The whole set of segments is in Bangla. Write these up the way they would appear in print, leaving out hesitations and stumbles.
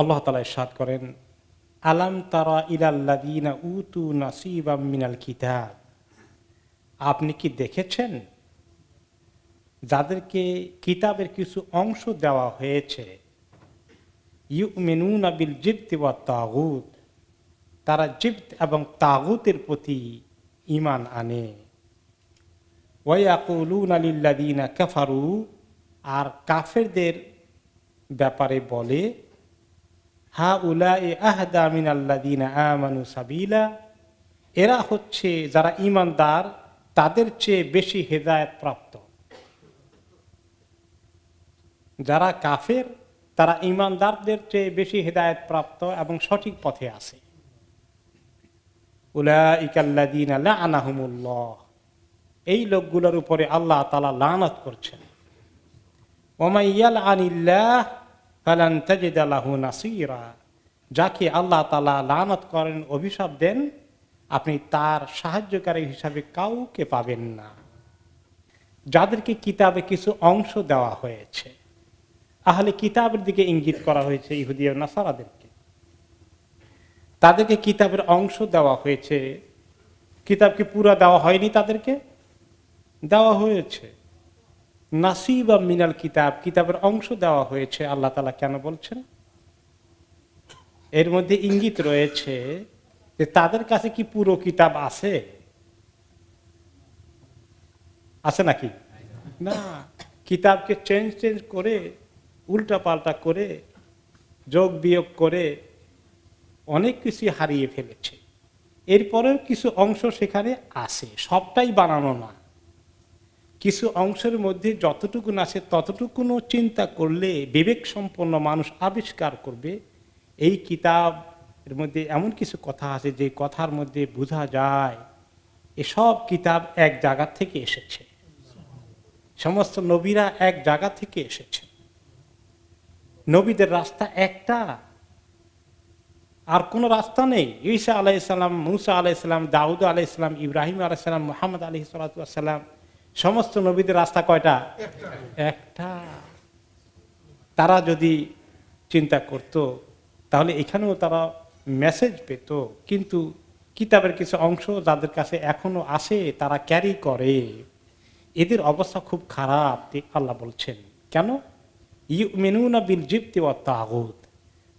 আল্লাহ তাআলা ইরশাদ করেন, আলাম তারা ইলাল্লাযীনা উতু নাসীবাম মিনাল কিতাব, আপনি কি দেখেছেন যাদেরকে কিতাবের কিছু অংশ দেওয়া হয়েছে, ইউমিনুনা বিল জিবতি ওয়াত তাগুত, তারা জিবত এবং তাগুতের প্রতি ঈমান আনে। ওয়া ইয়াকুলুনা লিল্লাযীনা কাফারু, আর কাফেরদের ব্যাপারে বলে, হাউলাই আহদা মিনাল্লাযীনা আমানু সাবিলা, এরা হচ্ছে যারা ঈমানদার তাদের চেয়ে বেশি হেদায়েত প্রাপ্ত। যারা কাফের তারা ঈমানদারদের চেয়ে বেশি হেদায়েত প্রাপ্ত এবং সঠিক পথে আছে। উলাইকাল্লাযীনা লাআনাহুমুল্লাহ, এই লোকগুলোর উপরে আল্লাহ তাআলা লানত করছেন। ওয়া মান ইয়ালআনিল্লাহ ফালান তাজিদা লাহু নাসীরা, যাকে আল্লাহ তাআলা লানত করেন, অভিশাপ দেন, আপনি তার সাহায্যকারী হিসাবে কাউকে পাবেন না। যাদেরকে কিতাবে কিছু অংশ দেওয়া হয়েছে, আহলে কিতাবের দিকে ইঙ্গিত করা হয়েছে ইহুদি ও নাসারাদেরকে। তাদেরকে কিতাবের অংশ দেওয়া হয়েছে, কিতাবকে পুরা দেওয়া হয়নি, তাদেরকে দেওয়া হয়েছে। নাসিবা মিনাল কিতাব, কিতাবের অংশ দেওয়া হয়েছে। আল্লাহ তাআলা কেন বলছেন? এর মধ্যে ইঙ্গিত রয়েছে যে তাদের কাছে কি পুরো কিতাব আছে? আছে নাকি? না, কিতাবকে চেঞ্জ করে, উল্টা পাল্টা করে, যোগ বিয়োগ করে অনেক কিছু হারিয়ে ফেলেছে। এরপরেও কিছু অংশ সেখানে আছে, সবটাই বানানো না। কিছু অংশের মধ্যে যতটুকু আছে ততটুকুনও চিন্তা করলে বিবেক সম্পন্ন মানুষ আবিষ্কার করবে এই কিতাব এর মধ্যে এমন কিছু কথা আছে যে কথার মধ্যে বোঝা যায় এসব কিতাব এক জায়গা থেকে এসেছে, সমস্ত নবীরা এক জায়গা থেকে এসেছে, নবীদের রাস্তা একটা, আর কোনো রাস্তা নেই। ঈসা আলাইহিসসালাম, মুসা আলাইহিসসালাম, দাউদ আলাইহিসসালাম, ইব্রাহিম আলাইহিসসালাম, মুহাম্মদ আলাইহিস সালাতু ওয়াস সালাম, সমস্ত নবীদের রাস্তা কয়টা? একটা। তারা যদি চিন্তা করত তাহলে এখানেও তারা মেসেজ পেত, কিন্তু কিতাবের কিছু অংশ যাদের কাছে এখনো আসে তারা ক্যারি করে, এদের অবস্থা খুব খারাপ। আল্লাহ বলছেন কেন? ইউমিনুনা বিল জিবতি ওয়াত তাগুত,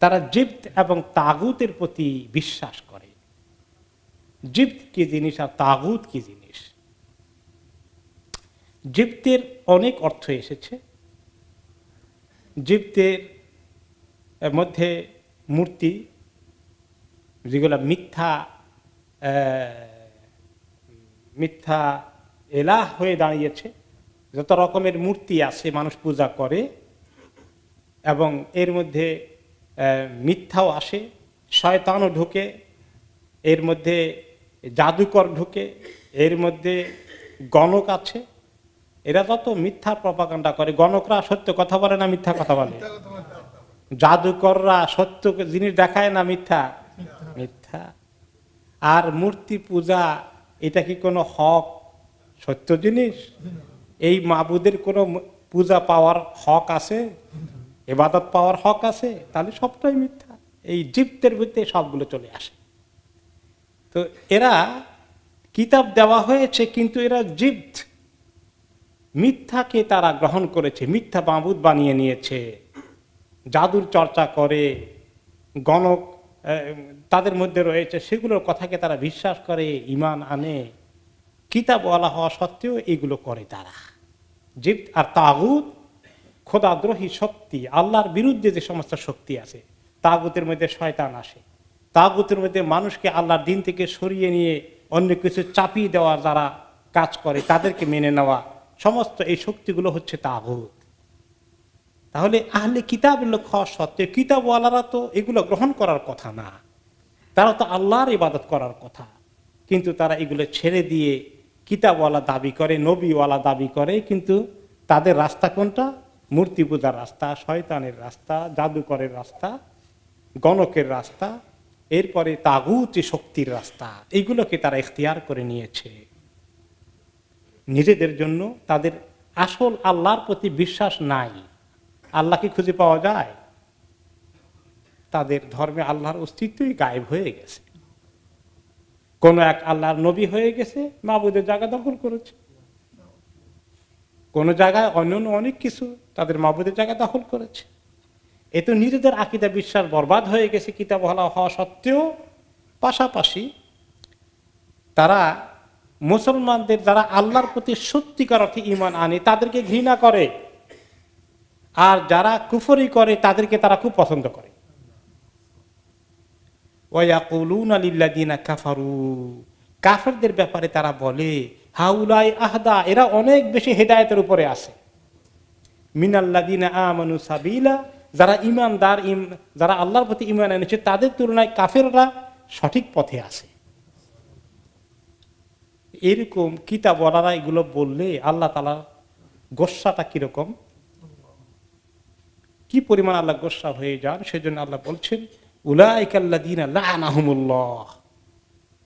তারা জিবত এবং তাগুতের প্রতি বিশ্বাস করে। জিবত কি জিনিস আর তাগুত কি জিনিস? জিবতের অনেক অর্থ এসেছে। জিবতের মধ্যে মূর্তি, যেগুলো মিথ্যা মিথ্যা এলাহ হয়ে দাঁড়িয়েছে, যত রকমের মূর্তি আছে মানুষ পূজা করে, এবং এর মধ্যে মিথ্যাও আসে, শয়তানও ঢুকে, এর মধ্যে জাদুকর ঢুকে, এর মধ্যে গণক আছে। এরা যত মিথ্যা প্রপাগান্ডা করে, গণকরা সত্য কথা বলে না মিথ্যা কথা বলে, জাদুকররা সত্য জিনিস দেখায় না মিথ্যা মিথ্যা। আর মূর্তি পূজা, এটা কি কোনো হক সত্য জিনিস? এই মাবুদের কোনো পূজা পাওয়ার হক আছে? ইবাদত পাওয়ার হক আছে? তাহলে সবটাই মিথ্যা। এই জিবতের ভিতরে সবগুলো চলে আসে। তো এরা কিতাব দেওয়া হয়েছে, কিন্তু এরা জিবত, মিথ্যাকে তারা গ্রহণ করেছে, মিথ্যা মাবুদ বানিয়ে নিয়েছে, জাদুর চর্চা করে, গণক তাদের মধ্যে রয়েছে, সেগুলোর কথাকে তারা বিশ্বাস করে, ঈমান আনে, কিতাবওয়ালা হওয়া সত্ত্বেও এগুলো করে তারা। জিবত আর তাগুত খোদাদ্রোহী শক্তি, আল্লাহর বিরুদ্ধে যে সমস্ত শক্তি আছে, তাগুতের মধ্যে শয়তান আসে, তাগুতের মধ্যে মানুষকে আল্লাহর দিন থেকে সরিয়ে নিয়ে অন্য কিছু চাপিয়ে দেওয়ার যারা কাজ করে, তাদেরকে মেনে নেওয়া, সমস্ত এই শক্তিগুলো হচ্ছে তাগুত। তাহলে আহলে কিতাবের লোক হওয়া সত্ত্বেও কিতাবওয়ালারা তো এগুলো গ্রহণ করার কথা না, তারা তো আল্লাহর ইবাদত করার কথা, কিন্তু তারা এগুলো ছেড়ে দিয়ে কিতাবওয়ালা দাবি করে, নবীওয়ালা দাবি করে, কিন্তু তাদের রাস্তা কোনটা? মূর্তি পূজার রাস্তা, শয়তানের রাস্তা, জাদুকরের রাস্তা, গণকের রাস্তা, এরপরে তাগুতি শক্তির রাস্তা। এইগুলোকে তারা ইখতিয়ার করে নিয়েছে নিজেদের জন্য। তাদের আসল আল্লাহর প্রতি বিশ্বাস নাই। আল্লাহকে খুঁজে পাওয়া যায়? তাদের ধর্মে আল্লাহর অস্তিত্বই গায়েব হয়ে গেছে। কোন এক আল্লাহর নবী হয়ে গেছে, মাবুদের জায়গা দখল করেছে। কোন জায়গায় অন্য অনেক কিছু তাদের মাবুদের জায়গা দখল করেছে। এ তো নিজেদের আকীদা বিশ্বাস বরবাদ হয়ে গেছে কিতাব হওয়া সত্ত্বেও। পাশাপাশি তারা মুসলমানদের যারা আল্লাহর প্রতি সত্যিকার অর্থে ঈমান আনে তাদেরকে ঘৃণা করে, আর যারা কুফরি করে তাদেরকে তারা খুব পছন্দ করে। ওয়ায়াকুলুনা লিল্লাযিনা কাফারু, কাফেরদের ব্যাপারে তারা বলে হাউলাই আহদা, এরা অনেক বেশি হেদায়েতের উপরে আছে, মিনাল্লাযিনা আমানু সাবিলা, যারা ঈমানদার, যারা আল্লাহর প্রতি ঈমান এনেছে তাদের তুলনায় কাফেররা সঠিক পথে আছে। এরকম কিতাবওয়ালারা এগুলো বললে আল্লাহ তাআলার গোস্সাটা কিরকম, কি পরিমাণ আল্লাহ গোস্সা হয়ে যান। সেজন্য আল্লাহ বলছেন উলাইকাল্লাযিনা লাআনাহুমুল্লাহ,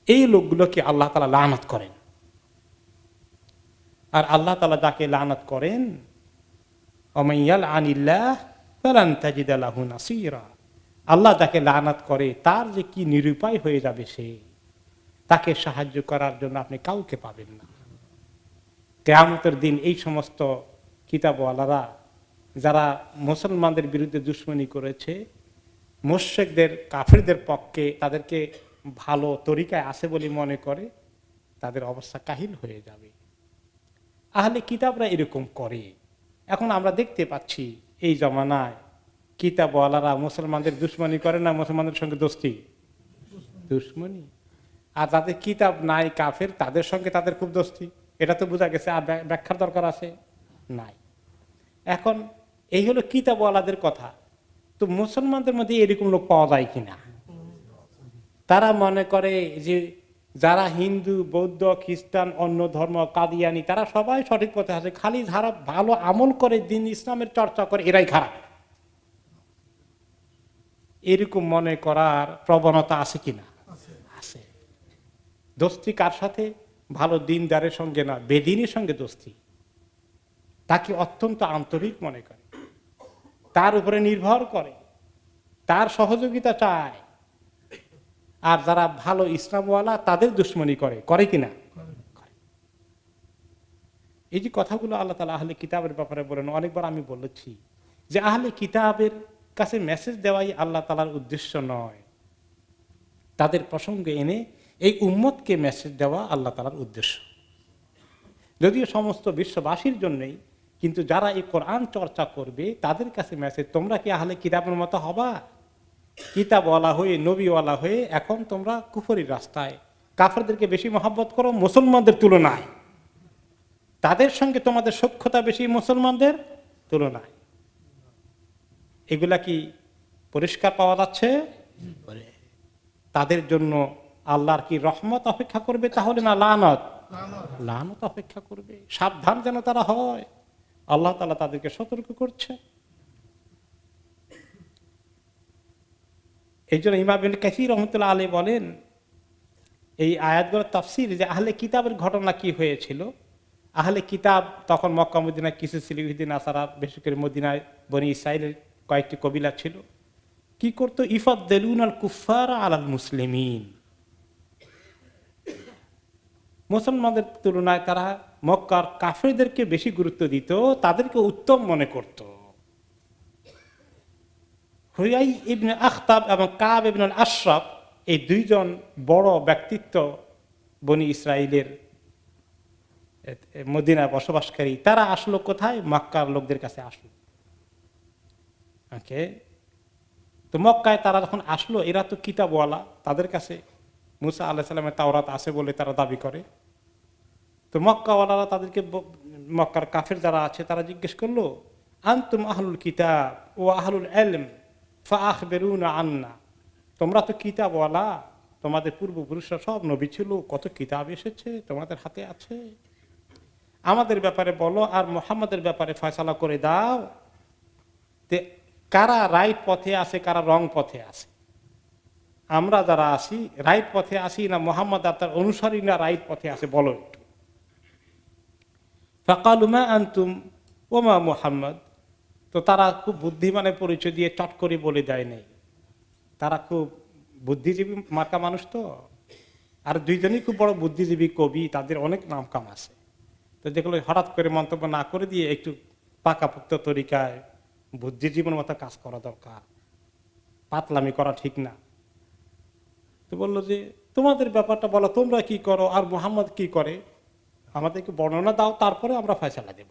এই লোকগুলোকে আল্লাহ তাআলা লানত করেন। আর আল্লাহ তাআলা যাকে লানত করেন, ওমাইয়াল আনিল্লাহ ফালান তাজিদা লাহু নাসীরা, আল্লাহ যাকে লানত করে তার যে কি নিরুপায় হয়ে যাবে, সে তাকে সাহায্য করার জন্য আপনি কাউকে পাবেন না। কিয়ামতের দিন এই সমস্ত কিতাবওয়ালারা যারা মুসলমানদের বিরুদ্ধে দুশমনী করেছে, মুশরিকদের কাফিরদের পক্ষে তাদেরকে ভালো তরিকায় আছে বলে মনে করে, তাদের অবস্থা কাহিল হয়ে যাবে। আহলে কিতাবরা এরকম করে। এখন আমরা দেখতে পাচ্ছি এই জমানায় কিতাবওয়ালারা মুসলমানদের দুশমনী করে না, মুসলমানদের সঙ্গে দোস্তি দুশমনী। আর যাদের কিতাব নাই কাফের, তাদের সঙ্গে তাদের খুব দোস্তি। এটা তো বোঝা গেছে, আর ব্যাখ্যার দরকার আছে নাই। এখন এই হলো কিতাবওয়ালাদের কথা। তো মুসলমানদের মধ্যে এরকম লোক পাওয়া যায় কিনা? তারা মনে করে যে যারা হিন্দু, বৌদ্ধ, খ্রিস্টান, অন্য ধর্ম, কাদিয়ানি, তারা সবাই সঠিক পথে আছে, খালি যারা ভালো আমল করে, দিন ইসলামের চর্চা করে, এরাই খারাপ। এরকম মনে করার প্রবণতা আছে কিনা? আছে। দোস্তি কার সাথে? ভালো দিনদারের সঙ্গে না, বেদিনের সঙ্গে দোস্তি। তাকে অত্যন্ত আন্তরিক মনে করে, তার উপরে নির্ভর করে, তার সহযোগিতা চায়। আর যারা ভালো ইসলামওয়ালা তাদের দুশমনী করে কিনা? এই যে কথাগুলো আল্লাহ তাআলা আহলে কিতাবের ব্যাপারে বলেন, অনেকবার আমি বলেছি যে আহলে কিতাবের কাছে মেসেজ দেওয়াই আল্লাহ তাআলার উদ্দেশ্য নয়, তাদের প্রসঙ্গে এনে এই উম্মতকে মেসেজ দেওয়া আল্লাহ তাআলার উদ্দেশ্য। যদিও সমস্ত বিশ্ববাসীর জন্যই, কিন্তু যারা এই কোরআন চর্চা করবে তাদের কাছে মেসেজ, তোমরা কি আহলে কিতাবের মতো হবা? কিতাবওয়ালা হয়ে, নবীওয়ালা হয়ে এখন তোমরা কুফরির রাস্তায়, কাফেরদেরকে বেশি মহব্বত করো মুসলমানদের তুলনায়, তাদের সঙ্গে তোমাদের সখ্যতা বেশি মুসলমানদের তুলনায়। এগুলা কি পরিষ্কার পাওয়া যাচ্ছে? তাদের জন্য আল্লাহর কি রহমত অপেক্ষা করবে তাহলে, না লানত? লানত অপেক্ষা করবে। সাবধান যেন তারা হয়, আল্লাহ তাআলা তাদেরকে সতর্ক করছে। এই জন্য ইমাম ইবনে কাসীর রাহমাতুল্লাহ আলাইহি বলেন এই আয়াতগুলোর তাফসীর, যে আহলে কিতাবের ঘটনা কি হয়েছিল। আহলে কিতাব তখন মক্কা মদিনায় কিছু ছিল, ইহুদি নাসারা, বিশেষ করে মদিনায় বনি ইসরাঈলের কয়েকটি কবিলা ছিল। কি করতো? ইফাদ্দালুনাল কুফারা আলাল মুসলিমিন, মুসলমানদের তুলনায় তারা মক্কার কাফেরদেরকে বেশি গুরুত্ব দিত, তাদেরকে উত্তম মনে করত। হুয়াই ইবনে আখতাব এবং কাব ইবনে আশরাফ, এই দুইজন বড় ব্যক্তিত্ব বনি ইসরাইলের মদিনায় বসবাসকারী, তারা আসলো কোথায়? মক্কার লোকদের কাছে আসলো। ওকে, তো মক্কায় তারা যখন আসলো, এরা তো কিতাবওয়ালা, তাদের কাছে মুসা আলাইহিস সালামের তাওরাত আছে বলে তারা দাবি করে। তো মক্কাওয়ালারা তাদেরকে, মক্কার কাফের যারা আছে তারা জিজ্ঞেস করলো, আনতুম আহলুল কিতাব ও আহলুল ইলম ফাআখবিরুনা আন্না, তোমরা তো কিতাবওয়ালা, তোমাদের পূর্বপুরুষরা সব নবী ছিল, কত কিতাব এসেছে তোমাদের হাতে আছে, আমাদের ব্যাপারে বলো, আর মুহাম্মাদের ব্যাপারে ফয়সালা করে দাও, কারা রাইট পথে আছে, কারা রং পথে আছে। আমরা যারা আছি রাইট পথে আসি না মুহাম্মদ আর তার অনুসারীরা রাইট পথে আছে, বলো একটু। ফাকালু মা আনতুম ওমা মুহাম্মদ, তো তারা খুব বুদ্ধিমানের পরিচয় দিয়ে চট করে বলে দেয় নাই, তারা খুব বুদ্ধিজীবী মার্কা মানুষ তো, আর দুইজনই খুব বড় বুদ্ধিজীবী কবি, তাদের অনেক নাম কাম আছে। তো যেগুলো হঠাৎ করে মন্তব্য না করে দিয়ে একটু পাকাপোক্ত তরিকায় বুদ্ধিজীবীর মতো কাজ করা দরকার, পাতলামি করা ঠিক না। তো বললো যে তোমাদের ব্যাপারটা বলো, তোমরা কি করো আর মুহাম্মদ কি করে আমাদেরকে বর্ণনা দাও, তারপরে আমরা ফয়সালা দেব।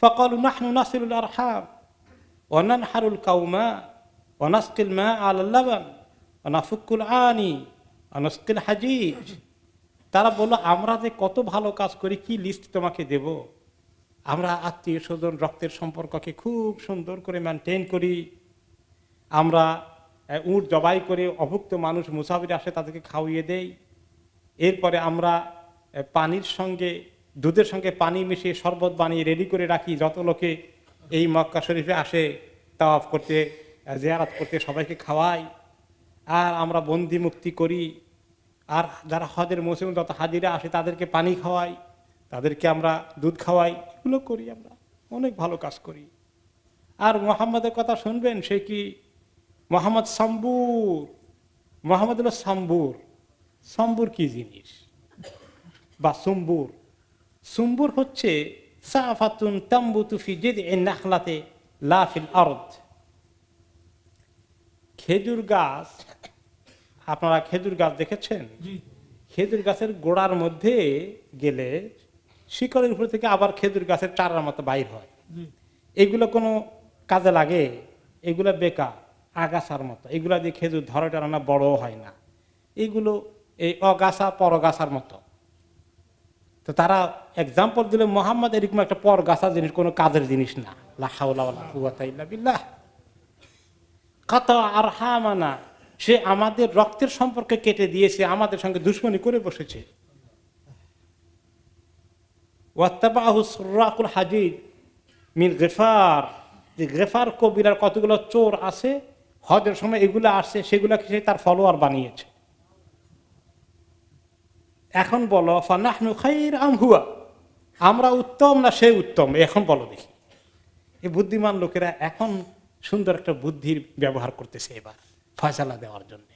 ফাকালু নাহনু নাসিলুল আরহাম ওয়া নানহারুল কাওমা ওয়া নাসকিল মা আলাল লাবান ওয়া নাফুকুল আনি ওয়া নাসকিল হাজিজ। তারা বলল আমরা যে কত ভালো কাজ করি, কি লিস্ট তোমাকে দেব। আমরা আত্মীয় স্বজন রক্তের সম্পর্ককে খুব সুন্দর করে মেনটেন করি, আমরা উট জবাই করে অভুক্ত মানুষ মুসাফির আসে তাদেরকে খাওয়িয়ে দেই, এরপরে আমরা পানির সঙ্গে দুধের সঙ্গে পানি মিশিয়ে শরবত বানিয়ে রেডি করে রাখি, যত লোকে এই মক্কা শরীফে আসে তাওয়াফ করতে জিয়ারত করতে সবাইকে খাওয়াই, আর আমরা বন্দি মুক্তি করি, আর যারা হজের মৌসুমে যত হাজিরা আসে তাদেরকে পানি খাওয়াই, তাদেরকে আমরা দুধ খাওয়াই, এগুলো করি, আমরা অনেক ভালো কাজ করি। আর মুহাম্মাদের কথা শুনবেন, সে কি মোহাম্মদ সাম্বুর, মোহাম্মদ হলো সাম্বুর। সম্বুর কি জিনিস বা সুম্বুর? সুম্বুর হচ্ছে সাফাতুন তাম্বুতু ফি জিদইন নাখলাতে লা ফিল আরদ। খেজুর গাছ, আপনারা খেজুর গাছ দেখেছেন? খেজুর গাছের গোড়ার মধ্যে গেলে শিকড়ের উপর থেকে আবার খেজুর গাছের চারার মতো বাইর হয়। এগুলো কোনো কাজে লাগে? এগুলো বেকার, আগাছার মতো। এগুলা দিয়ে খেজুর ধরে টানা বড় হয় না, এগুলো এই অগাছা পরগাছার মতো। তো তারা এক্সাম্পল দিলে মোহাম্মদ এরকম একটা পরগাছা জিনিস, কোনো কাজের জিনিস না। লা হাওলা ওয়ালা কুওয়াতা ইল্লা বিল্লাহ। কাতা আরহামানা, সে আমাদের রক্তের সম্পর্কে কেটে দিয়েছে, আমাদের সঙ্গে দুশমনি করে বসেছে। ওয়াত্তাবাহু সুরাকুল হাজিজ মিন গিফার, যে গিফার কবিরার কতগুলো চোর আছে হজের সময়, এগুলো আসছে, সেগুলোকে সে তার ফলোয়ার বানিয়েছে। এখন বলো ফানাহনু খাইর আম হুয়া, আমরা উত্তম না সে উত্তম? এখন বলো দেখি। এই বুদ্ধিমান লোকেরা এখন সুন্দর একটা বুদ্ধির ব্যবহার করতেছে এবার ফয়সালা দেওয়ার জন্য।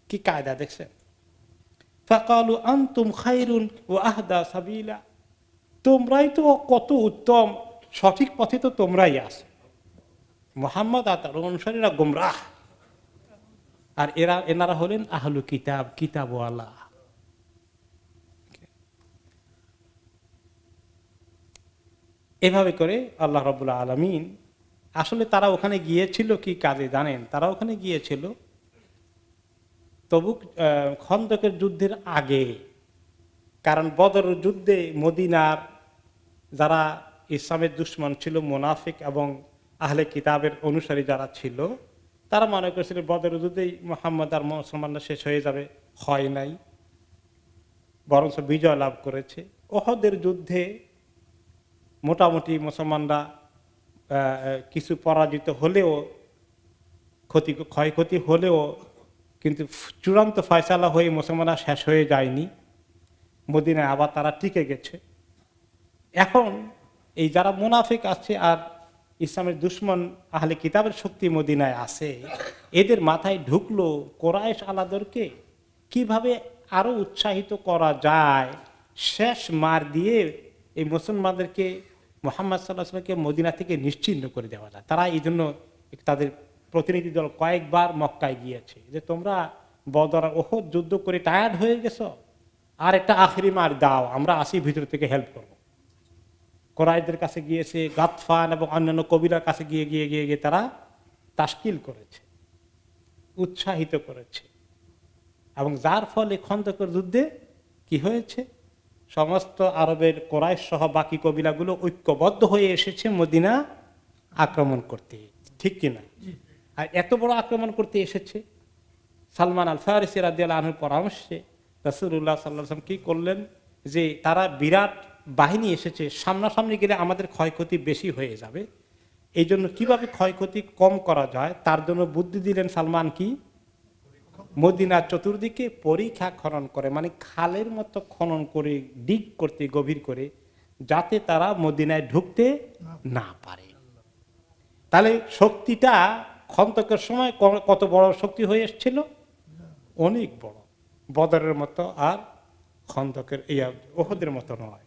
কি কায়দা দেখছেন? ফাকালু আনতুম খাইরুন ওয়া আহদা সাবিলা, তোমরাই তো কত উত্তম, সঠিক পথে তো তোমরাই আছো। মুহাম্মদ আর তার অনুসারীরা গুমরাহ, আর এনারা হলেন আহলু কিতাব, কিতাবওয়ালা। এভাবে করে আল্লাহ রাব্বুল আলামিন, আসলে তারা ওখানে গিয়েছিল কি কাজে জানেন? তারা ওখানে গিয়েছিল তবুক খন্দকের যুদ্ধের আগে। কারণ বদর যুদ্ধে মদিনার যারা ইসলামের দুশমন ছিল, মুনাফিক এবং আহলে কিতাবের অনুসারী যারা ছিল, তারা মনে করেছিল বদর যুদ্ধেই মুহাম্মদ আর মুসলমানরা শেষ হয়ে যাবে। হয় নাই, বরঞ্চ বিজয় লাভ করেছে। উহুদের যুদ্ধে মোটামুটি মুসলমানরা কিছু পরাজিত হলেও, ক্ষয়ক্ষতি হলেও, কিন্তু চূড়ান্ত ফয়সালা হয়ে মুসলমানরা শেষ হয়ে যায়নি। মদিনায় আবার তারা টিকে গেছে। এখন এই যারা মুনাফিক আছে আর ইসলামের দুশমন আহলে কিতাবের শক্তি মদিনায় আছে, এদের মাথায় ঢুকলো কোরাইশ আলাদরকে কিভাবে আরো উৎসাহিত করা যায়, শেষ মার দিয়ে এই মুসলমানদেরকে, মুহাম্মদ সাল্লাল্লাহু আলাইহি ওয়াসাল্লামকে মদিনা থেকে নিশ্চিহ্ন করে দেওয়া যায়। তারা এই জন্য তাদের প্রতিনিধি দল কয়েকবার মক্কায় গিয়েছে যে তোমরা বদর উহুদ যুদ্ধ করে টায়ার্ড হয়ে গেছো, আর একটা আখেরি মার দাও, আমরা আসি ভিতর থেকে হেল্প করব। কোরাইশদের কাছে গিয়েছে, গাতফান এবং অন্যান্য কবিরার কাছে গিয়ে গিয়ে গিয়ে গিয়ে তারা তাশকিল করেছে, উৎসাহিত করেছে, এবং যার ফলে খন্দকের যুদ্ধে কি হয়েছে, সমস্ত আরবের কোরাইশ সহ বাকি কবিলাগুলো ঐক্যবদ্ধ হয়ে এসেছে মদিনা আক্রমণ করতে। ঠিক কিনা? আর এত বড় আক্রমণ করতে এসেছে, সালমান আল ফারিসি রাদিয়াল্লাহু আনহুর পরামর্শে রাসূলুল্লাহ সাল্লাল্লাহু আলাইহি ওয়াসাল্লাম কি করলেন, যে তারা বিরাট বাহিনী এসেছে, সামনাসামনি গেলে আমাদের ক্ষয়ক্ষতি বেশি হয়ে যাবে, এই জন্য কিভাবে ক্ষয়ক্ষতি কম করা যায় তার জন্য বুদ্ধি দিলেন সালমান, কি মদিনার চতুর্দিকে পরিখা খনন করে, মানে খালের মতো খনন করে, ডিগ করতে গভীর করে, যাতে তারা মদিনায় ঢুকতে না পারে। তাহলে শক্তিটা খন্দকের সময় কত বড় শক্তি হয়ে এসেছিল, অনেক বড়, বদরের মতো আর খন্দকের ওহদের মতো নয়।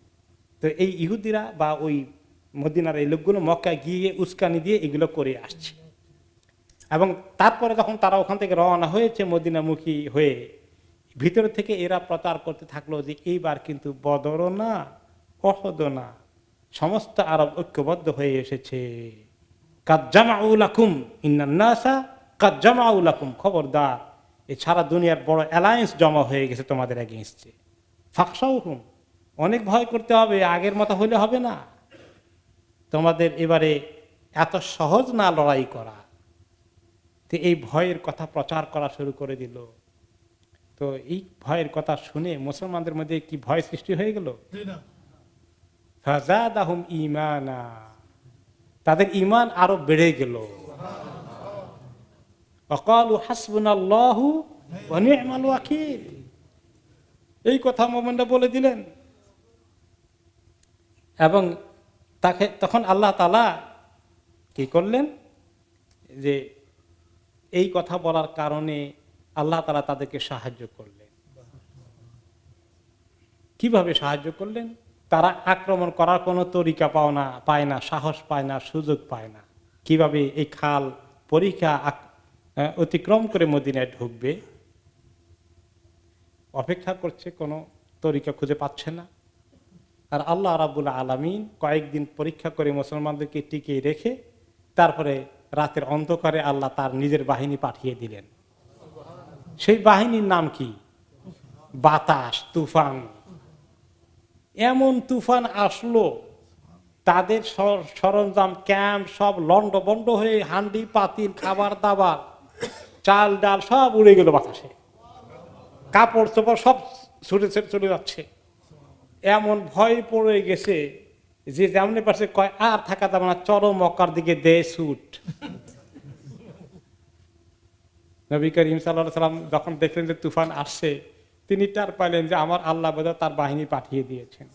তো এই ইহুদিরা বা ওই মদিনার এই লোকগুলো মক্কায় গিয়ে উস্কানি দিয়ে এগুলো করে আসছে। এবং তারপরে যখন তারা ওখান থেকে রওনা হয়েছে মদিনামুখী হয়ে, ভিতরে থেকে এরা প্রচার করতে থাকলো যে এইবার কিন্তু বদরও না, ওহদও না, সমস্ত আরব ঐক্যবদ্ধ হয়ে এসেছে। কাজ্জামাউলাকুম ইন্নান্নাসা কাজ্জামাউলাকুম, খবরদার, এই সারা দুনিয়ার বড় অ্যালায়েন্স জমা হয়ে গেছে তোমাদের এগেইনস্টে, ফাখশাউহুম, অনেক ভয় করতে হবে, আগের মতো হলে হবে না, তোমাদের এবারে এত সহজ না লড়াই করা। তো এই ভয়ের কথা প্রচার করা শুরু করে দিল। তো এই ভয়ের কথা শুনে মুসলমানদের মধ্যে কি ভয় সৃষ্টি হয়ে গেল? ফাযাদাহুম ঈমানা, তাদের ঈমান আরো বেড়ে গেল। ওয়াকালু হাসবুনাল্লাহু ওয়া নি'মাল ওয়াকিল, এই কথা মুমিনরা বলে দিলেন। এবং তখন আল্লাহ তাআলা কি করলেন, যে এই কথা বলার কারণে আল্লাহ তাআলা তাদেরকে সাহায্য করলেন। কিভাবে সাহায্য করলেন? তারা আক্রমণ করার কোনো তরিকা পায় না, সাহস পায় না, সুযোগ পায় না। কিভাবে এই খাল পরীক্ষা অতিক্রম করে মদিনায় ঢুকবে, অপেক্ষা করছে, কোনো তরিকা খুঁজে পাচ্ছে না। আর আল্লাহ রাব্বুল আলামিন কয়েকদিন পরীক্ষা করে মুসলমানদেরকে টিকিয়ে রেখে তারপরে রাতের অন্ধকারে আল্লাহ তার নিজের বাহিনী পাঠিয়ে দিলেন। সেই বাহিনীর নাম কি? বাতাস, তুফান। এমন তুফান আসলো, তাদের সরঞ্জাম, ক্যাম্প সব লন্ডভন্ড হয়ে, হান্ডি পাতিল, খাবার দাবার, চাল ডাল সব উড়ে গেল বাতাসে, কাপড় চোপড় সব ছুটে চলে যাচ্ছে। এমন ভয় পড়ে গেছে যে যেমন পাশে কয় আর থাকা যাবে না, চলো মক্কার দিকে দে ছুট। নবী করিম সাল্লাল্লাহু আলাইহি ওয়াসাল্লাম যখন দেখলেন যে তুফান আসছে, তিনি টের পাইলেন যে আমার আল্লাহ বোধহয় তার বাহিনী পাঠিয়ে দিয়েছেন।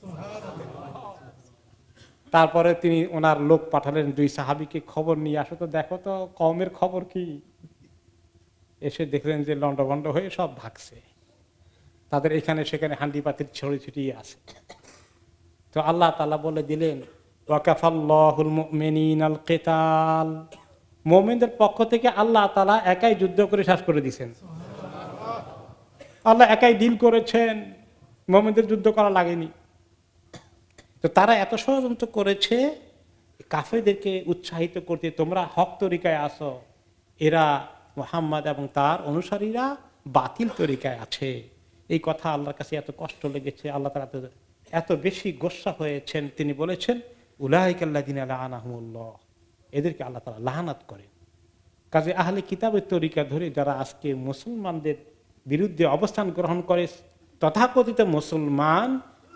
তারপরে তিনি ওনার লোক পাঠালেন, 2 সাহাবীকে, খবর নিয়ে আসো তো, দেখো তো কওমের খবর কি। এসে দেখলেন যে লন্ডভন্ড হয়ে সব ভাগছে, তাদের এখানে সেখানে হান্ডি পাতিল ছড়ি ছিটিয়ে আছে। তো আল্লাহ তাআলা বলে দিলেন, ওয়াকাফাল্লাহুল মুমিনিনাল কিতাল, মুমিনদের পক্ষ থেকে আল্লাহ তাআলা একাই যুদ্ধ করে শেষ করে দিয়েছেন। আল্লাহ একাই ডিল করেছেন, মুমিনদের যুদ্ধ করা লাগেনি। তো তারা এত ষড়যন্ত্র করেছে কাফেরদেরকে উৎসাহিত করতে, তোমরা হক তরিকায় আসো, এরা মুহাম্মদ এবং তার অনুসারীরা বাতিল তরিকায় আছে। এই কথা আল্লাহর কাছে এত কষ্ট লেগেছে, আল্লাহ তাআলা এত বেশি গোসা হয়েছেন, তিনি বলেছেন উলাইকাল্লাযিনা লাআনাহুমুল্লাহ, এদেরকে আল্লাহ তাআলা লাআনাত করেন। কাজে আহলে কিতাবের তরিকা ধরে যারা আজকে মুসলমানদের বিরুদ্ধে অবস্থান গ্রহণ করে, তথাকথিত মুসলমান,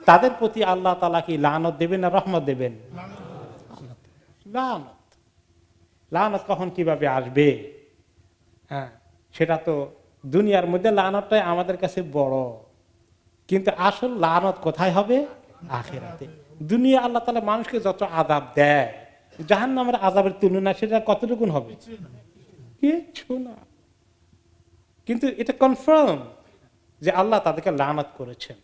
তাদের প্রতি আল্লাহ তাআলা কি লানত দেবেন না রহমত দেবেন? লানত। লানত কখন কিভাবে আসবে? হ্যাঁ, সেটা তো দুনিয়ার মধ্যে লানতটাই আমাদের কাছে বড়, কিন্তু আসল লানত কোথায় হবে? আখিরাতে। দুনিয়া আল্লাহ তাআলা মানুষকে যত আযাব দেয়, জাহান্নামের আযাবের তুলনা সেটা কতটুকুন হবে? কিছু না। কিন্তু এটা কনফার্ম যে আল্লাহ তাদেরকে লানত করেছেন।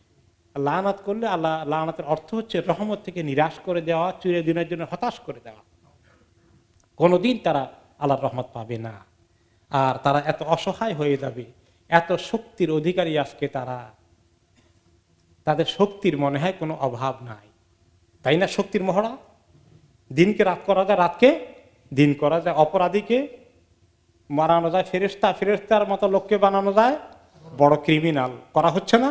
লানত করলে আল্লাহ, লানতের অর্থ হচ্ছে রহমত থেকে নিরাশ করে দেওয়া, চিরদিনের জন্য হতাশ করে দেওয়া। কোনোদিন তারা আল্লাহর রহমত পাবে না। আর তারা এত অসহায় হয়ে যাবে, এত শক্তির অধিকারী আজকে তারা, তাদের শক্তির মনে হয় কোনো অভাব নাই, তাই না? শক্তির মহড়া, দিনকে রাত করা যায়, রাতকে দিন করা যায়, অপরাধীকে মারানো যায়, ফেরেশতা, ফেরেশতার মতো লোককে বানানো যায় বড় ক্রিমিনাল, করা হচ্ছে না?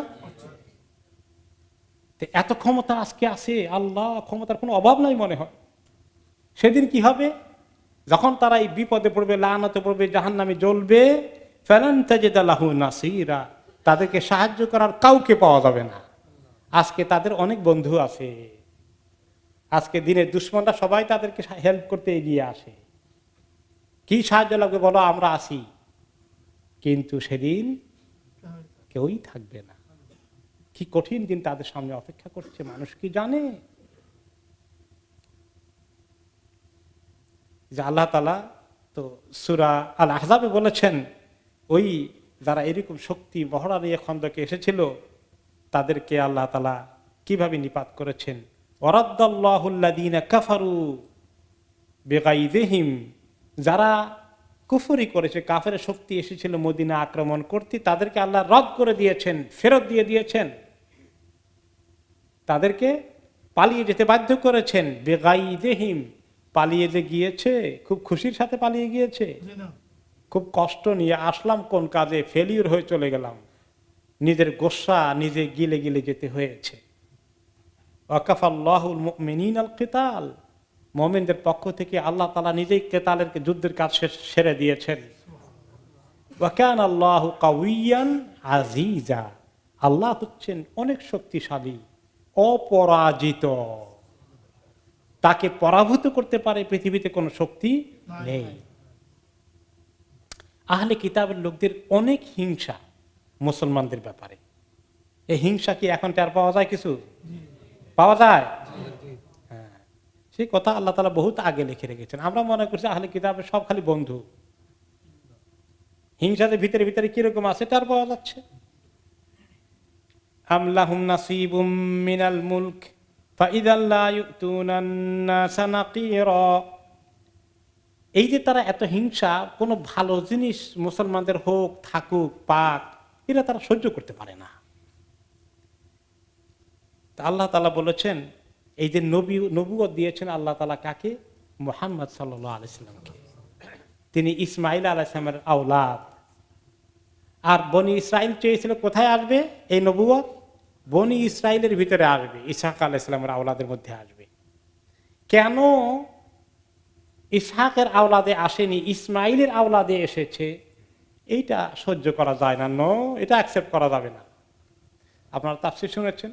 এত ক্ষমতা আজকে আছে, আল্লাহ ক্ষমতার কোনো অভাব নাই মনে হয়। সেদিন কি হবে? যখন তারা এই বিপদে পড়বে, লাআনতে পড়বে, জাহান্নামে জ্বলবে, ফালান তাজিদা লাহু নাসীরা, তাদেরকে সাহায্য করার কাউকে পাওয়া যাবে না। আজকে তাদের অনেক বন্ধু আছে, আজকে দিনের দুশমনরা সবাই তাদেরকে হেল্প করতে এগিয়ে আসে। কি সাহায্য লাগবে বলো, আমরা আছি। কিন্তু সেদিন কেউই থাকবে না। কি কঠিন দিন তাদের সামনে অপেক্ষা করছে, মানুষ কি জানে? যে আল্লাহ তাআলা তো সূরা আল আহজাবে বলেছেন ওই যারা এরকম শক্তি মহড়া নিয়ে খন্দকে এসেছিল তাদেরকে আল্লাহ তাআলা কিভাবে নিপাত করেছেন। ওয়ারাদ্দাল্লাহুল্লাযীনা কাফারু বিগাইযিহিম, যারা কুফরি করেছে, কাফের শক্তি এসেছিল মদিনা আক্রমণ করতে, তাদেরকে আল্লাহ রদ করে দিয়েছেন, ফেরত দিয়ে দিয়েছেন, তাদেরকে পালিয়ে যেতে বাধ্য করেছেন। বিগাইযিহিম, পালিয়ে যে গিয়েছে খুব খুশির সাথে পালিয়ে গিয়েছে, খুব কষ্ট নিয়ে আসলাম কোন কাজে, ফেলিউর হয়ে চলে গেলাম, নিজের গোসা নিজে গিলে গিলে যেতে হয়েছে। ওয়াকাফাল্লাহুল মুমিনিনাল কিতাল, মুমিনদের পক্ষ থেকে আল্লাহ তাআলা নিজেই কেতালের যুদ্ধের কাজ সেরে দিয়েছেন। ওয়া কানাল্লাহু কাউইয়ান আজিজা, আল্লাহ হচ্ছেন অনেক শক্তিশালী, অপরাজিত, তাকে পরাভূত করতে পারে পৃথিবীতে কোনো শক্তি নেই। আহলে কিতাবের লোকদের অনেক হিংসা মুসলমানদের ব্যাপারে। এই হিংসা কি এখন টের পাওয়া যায়? কিছু পাওয়া যায়? হ্যাঁ, সেই কথা আল্লাহ তাআলা বহুত আগে লিখে রেখেছেন। আমরা মনে করছি আহলে কিতাবের সব খালি বন্ধু। হিংসাদের ভিতরে ভিতরে কিরকম আছে টের পাওয়া যাচ্ছে। আম লাহুম নাসিবুম মিনাল মুলক ফাইযাল লা ইউতুনান নাসা নাকিরা, এই যে তারা এত হিংসা, কোনো ভালো জিনিস মুসলমানদের হোক থাকুক পাক, এরা তারা সহ্য করতে পারে না। আল্লাহ তাআলা বলেছেন এই যে নবুয়ত দিয়েছেন আল্লাহ তাআলা কাকে? মুহাম্মদ সাল্লাল্লাহু আলাইহি সাল্লামকে। তিনি ইসমাঈল আলাইহিস সালামের আওলাদ। আর বনি ইসরাইল চেয়েছিল কোথায় আসবে এই নবুয়ত? বনি ইসরাইলের ভিতরে আসবে, ইসহাক আলাইহিস সালামের আওলাদের মধ্যে আসবে। কেন ইসহাকের আওলাদে আসেনি, ইসমাইলের আওলাদে এসেছে? এইটা সহ্য করা যায় না, এটা অ্যাকসেপ্ট করা যাবে না। আপনারা তাফসীর শুনেছেন,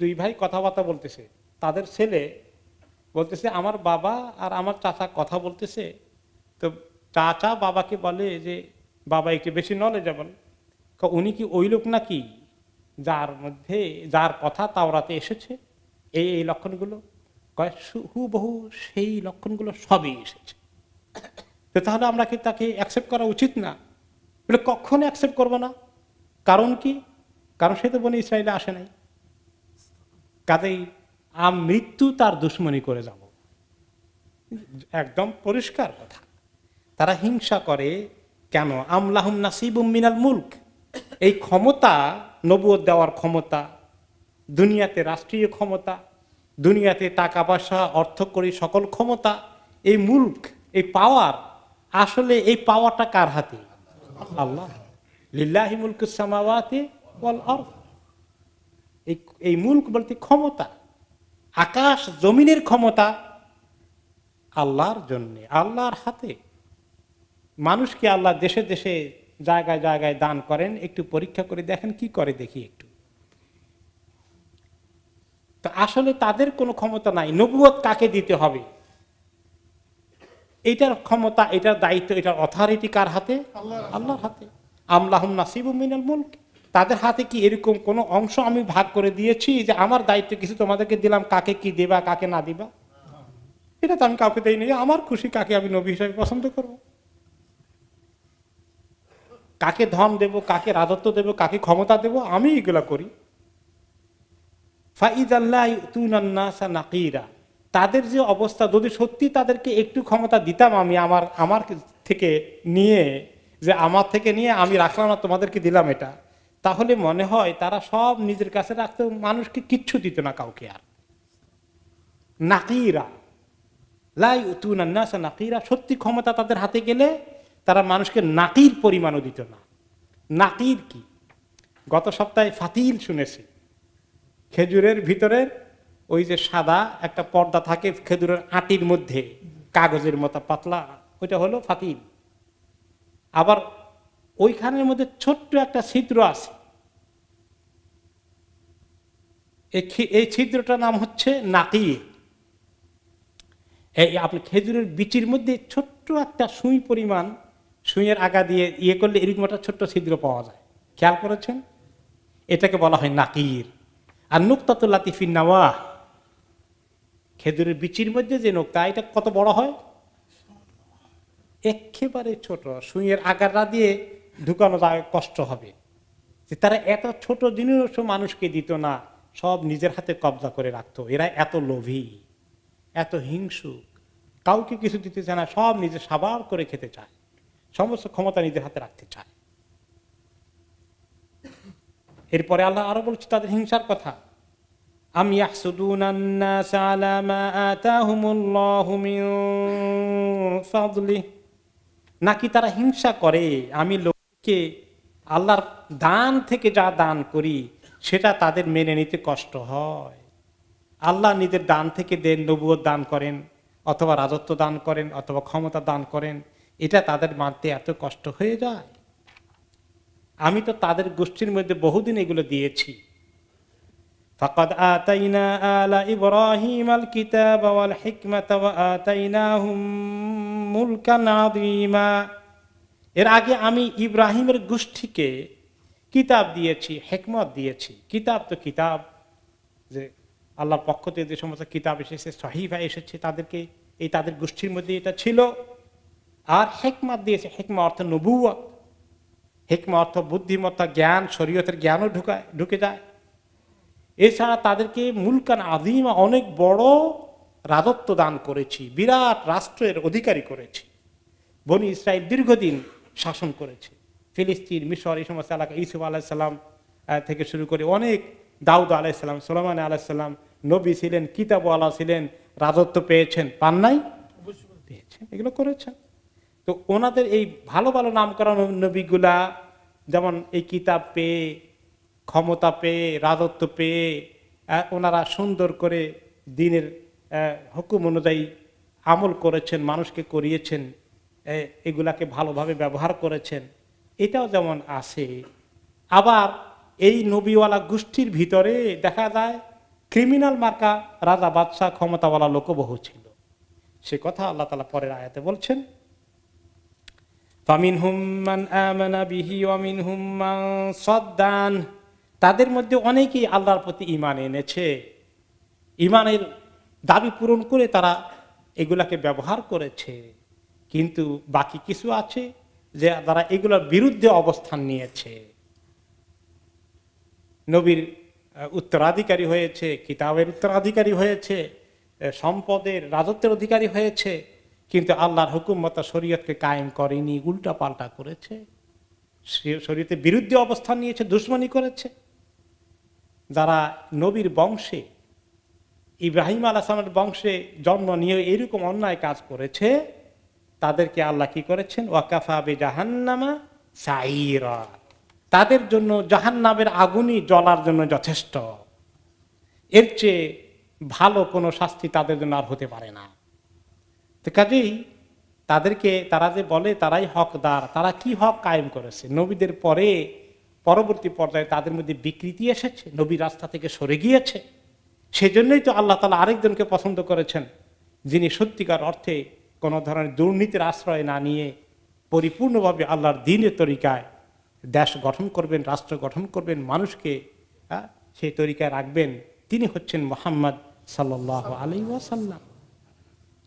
দুই ভাই কথাবার্তা বলতেছে, তাদের ছেলে বলতেছে আমার বাবা আর আমার চাচা কথা বলতেছে, তো চাচা বাবাকে বলে যে বাবা একটু বেশি নলেজেবল, উনি কি ওই লোক নাকি যার কথা তাওরাতে এসেছে, এই লক্ষণগুলো? হুবহু সেই লক্ষণগুলো সবই এসেছে, তো তাহলে আমরা কি তাকে অ্যাকসেপ্ট করা উচিত না? বলে কখনো অ্যাকসেপ্ট করবো না। কারণ কি? কারণ সে তো বনি ইসরায়েলে আসে নাই, কাজেই মৃত্যু তার দুশ্মনী করে যাব। একদম পরিষ্কার কথা। তারা হিংসা করে কেন? আম লাহুম নাসিবুম মিনাল মুলক, এই ক্ষমতা, নবুয়ত দেওয়ার ক্ষমতা, দুনিয়াতে রাষ্ট্রীয় ক্ষমতা, দুনিয়াতে টাকা পয়সা অর্থকরী সকল ক্ষমতা, এই মুলক, এই পাওয়ার, আসলে এই পাওয়ারটা কার হাতে? আল্লাহ। লিল্লাহি মুলকুস সামাওয়াতি ওয়াল আরদ, এই মুলক বলতে ক্ষমতা, আকাশ জমিনের ক্ষমতা আল্লাহর জন্য, আল্লাহর হাতে। মানুষকে আল্লাহ দেশে দেশে জায়গায় জায়গায় দান করেন, একটু পরীক্ষা করে দেখেন কি করে, দেখি একটু। তো আসলে তাদের কোনো ক্ষমতা নাই। নবুয়ত কাকে দিতে হবে, এইটার ক্ষমতা, এটার দায়িত্ব, এটার অথরিটি কার হাতে? আল্লাহর হাতে। আম লাহুম নাসিবুম মিনাল মুলক, তাদের হাতে কি এরকম কোন অংশ আমি ভাগ করে দিয়েছি যে আমার দায়িত্ব কিছু তোমাদেরকে দিলাম, কাকে কি দেবা কাকে না দিবা? এটা তো আমি কাউকে দেইনি। আমার খুশি কাকে আমি নবী হিসেবে পছন্দ করব, কাকে ধন দেব, কাকে রাজত্ব দেব, কাকে ক্ষমতা দেব, আমি এগুলা করি। ফাইযাল্লাহ ইউতুনান নাসা নাকিরা, তাদের যে অবস্থা, যদি সত্যি তাদেরকে একটু ক্ষমতা দিতাম আমি আমার থেকে নিয়ে, যে আমার থেকে নিয়ে আমি রাখলাম না তোমাদেরকে দিলাম এটা, তাহলে মনে হয় তারা সব নিজের কাছে রাখতো, মানুষকে কিচ্ছু দিত না কাউকে। আর নাকিরা, লা ইউতুনান নাসা নাকিরা, সত্যি ক্ষমতা তাদের হাতে গেলে তারা মানুষকে নাকির পরিমাণও দিত না। নাকির কি? গত সপ্তাহে ফাতিল শুনেছি। খেজুরের ভিতরের ওই যে সাদা একটা পর্দা থাকে খেজুরের আটির মধ্যে, কাগজের মতো পাতলা, ওইটা হলো ফাতিল। আবার ওইখানের মধ্যে ছোট্ট একটা ছিদ্র আছে, এই ছিদ্রটার নাম হচ্ছে নাকির। এই আপনি খেজুরের বিচির মধ্যে ছোট্ট একটা সুই পরিমাণ, সুইয়ের আগা দিয়ে ইয়ে করলে এরকম একটা ছোট্ট ছিদ্র পাওয়া যায়, খেয়াল করেছেন? এটাকে বলা হয় নাকির। আর নুকতাতুল লাতিফিন নাওয়া, খেজুরের বিচির মধ্যে যে নোকতা, এটা কত বড় হয়, একেবারে ছোট, সুইয়ের আগারটা দিয়ে ঢুকানো যায়, কষ্ট হবে। যে তারা এত ছোট জিনিসও মানুষকে দিত না, সব নিজের হাতে কবজা করে রাখতো। এরা এত লোভী, এত হিংসুক, কাউকে কিছু দিতে চায় না, সব নিজে সাবার করে খেতে চায়, সমস্ত ক্ষমতা নিজের হাতে রাখতে চায়। এরপরে আল্লাহ আরো বলছে তাদের হিংসার কথা, আম ইয়াহসুদুনান নাস আলা মা আতাহুমুল্লাহু মিন ফাদলিহি, নাকি তারা হিংসা করে আমি লোককে আল্লাহর দান থেকে যা দান করি সেটা তাদের মেনে নিতে কষ্ট হয়। আল্লাহ নিজের দান থেকে দেন, নবুয়ত দান করেন, অথবা রাজত্ব দান করেন, অথবা ক্ষমতা দান করেন, এটা তাদের মানতে এত কষ্ট হয়ে যায়। আমি তো তাদের গোষ্ঠীর মধ্যে বহুদিন এগুলো দিয়েছি। ফাকাদ আতাইনা আলা ইব্রাহিমাল কিতাবা ওয়াল হিকমাতা ওয়া আতাইনাহুম মুলকান আযীমা, এর আগে আমি ইব্রাহিমের গোষ্ঠীকে কিতাব দিয়েছি, হিকমত দিয়েছি। কিতাব তো কিতাব, যে আল্লাহর পক্ষ থেকে যে সমস্ত কিতাব এসেছে, সহিফা এসেছে, তাদেরকে এই তাদের গোষ্ঠীর মধ্যে এটা ছিল। আর হিকমত দিয়েছে, হিকমত অর্থ নবুয়ত, হিকমত অর্থ বুদ্ধিমত্তা, জ্ঞান, শরীয়তের জ্ঞানও ঢুকে যায়। এছাড়া তাদেরকে মুলকান আযীমা, অনেক বড় রাজত্ব দান করেছি, বিরাট রাষ্ট্রের অধিকারী করেছি। বনি ইসরাইল দীর্ঘদিন শাসন করেছে, ফিলিস্তিন, মিশর, এই সমস্ত এলাকা, ইউসুফ আলাইসাল্লাম থেকে শুরু করে অনেক, দাউদ আলাইসাল্লাম, সুলাইমান আলাইসাল্লাম নবী ছিলেন, কিতাবওয়ালা ছিলেন, রাজত্ব পেয়েছেন, পান নাই? পেয়েছেন, এগুলো করেছেন। তো ওনাদের এই ভালো ভালো নাম করা নবীগুলা যেমন এই কিতাব পেয়ে, ক্ষমতা পেয়ে, রাজত্ব পেয়ে ওনারা সুন্দর করে দ্বীনের হুকুম অনুযায়ী আমল করেছেন, মানুষকে করিয়েছেন, এগুলাকে ভালোভাবে ব্যবহার করেছেন, এটাও যেমন আছে। আবার এই নবীওয়ালা গোষ্ঠীর ভিতরে দেখা যায় ক্রিমিনাল মার্কা রাজা, বাদশাহ, ক্ষমতাওয়ালা লোকও বহু ছিল। সে কথা আল্লাহ তাআলা পরের আয়াতে বলছেন, ফামিনহুম মান আমানা বিহি ওয়া মিনহুম মান সাদ্দান, তাদের মধ্যে অনেকেই আল্লাহর প্রতি ঈমান এনেছে, ঈমানের দাবি পূরণ করে তারা এগুলাকে ব্যবহার করেছে। কিন্তু বাকি কিছু আছে যে তারা এগুলোর বিরুদ্ধে অবস্থান নিয়েছে, নবীর উত্তরাধিকারী হয়েছে, কিতাবের উত্তরাধিকারী হয়েছে, সম্পদের, রাজত্বের অধিকারী হয়েছে, কিন্তু আল্লাহর হুকুম মত শরীয়তকে কায়েম করেনি, উল্টা পাল্টা করেছে, শরীয়তের বিরুদ্ধে অবস্থান নিয়েছে, দুশমনী করেছে। যারা নবীর বংশে, ইব্রাহিম আলাইহিস সালামের বংশে জন্ম নিয়ে এরকম অন্যায় কাজ করেছে, তাদেরকে আল্লাহ কি করেছেন, ওয়াকাফা বিজাহান্নামা সাইরা, তাদের জন্য জাহান্নামের আগুনই জ্বলার জন্য যথেষ্ট, এর চেয়ে ভালো কোনো শাস্তি তাদের জন্য আর হতে পারে না। তো কাজেই তাদেরকে, তারা যে বলে তারাই হকদার, তারা কি হক কায়েম করেছে? নবীদের পরে পরবর্তী পর্যায়ে তাদের মধ্যে বিকৃতি এসেছে, নবী রাস্তা থেকে সরে গিয়েছে। সেজন্যই তো আল্লাহ তাআলা আরেকজনকে পছন্দ করেছেন, যিনি সত্যিকার অর্থে কোনো ধরনের দুর্নীতির আশ্রয় না নিয়ে পরিপূর্ণভাবে আল্লাহর দ্বীনের তরিকায় দেশ গঠন করবেন, রাষ্ট্র গঠন করবেন, মানুষকে সেই তরিকায় রাখবেন। তিনি হচ্ছেন মুহাম্মদ সাল্লাল্লাহু আলাইহি ওয়াসাল্লাম।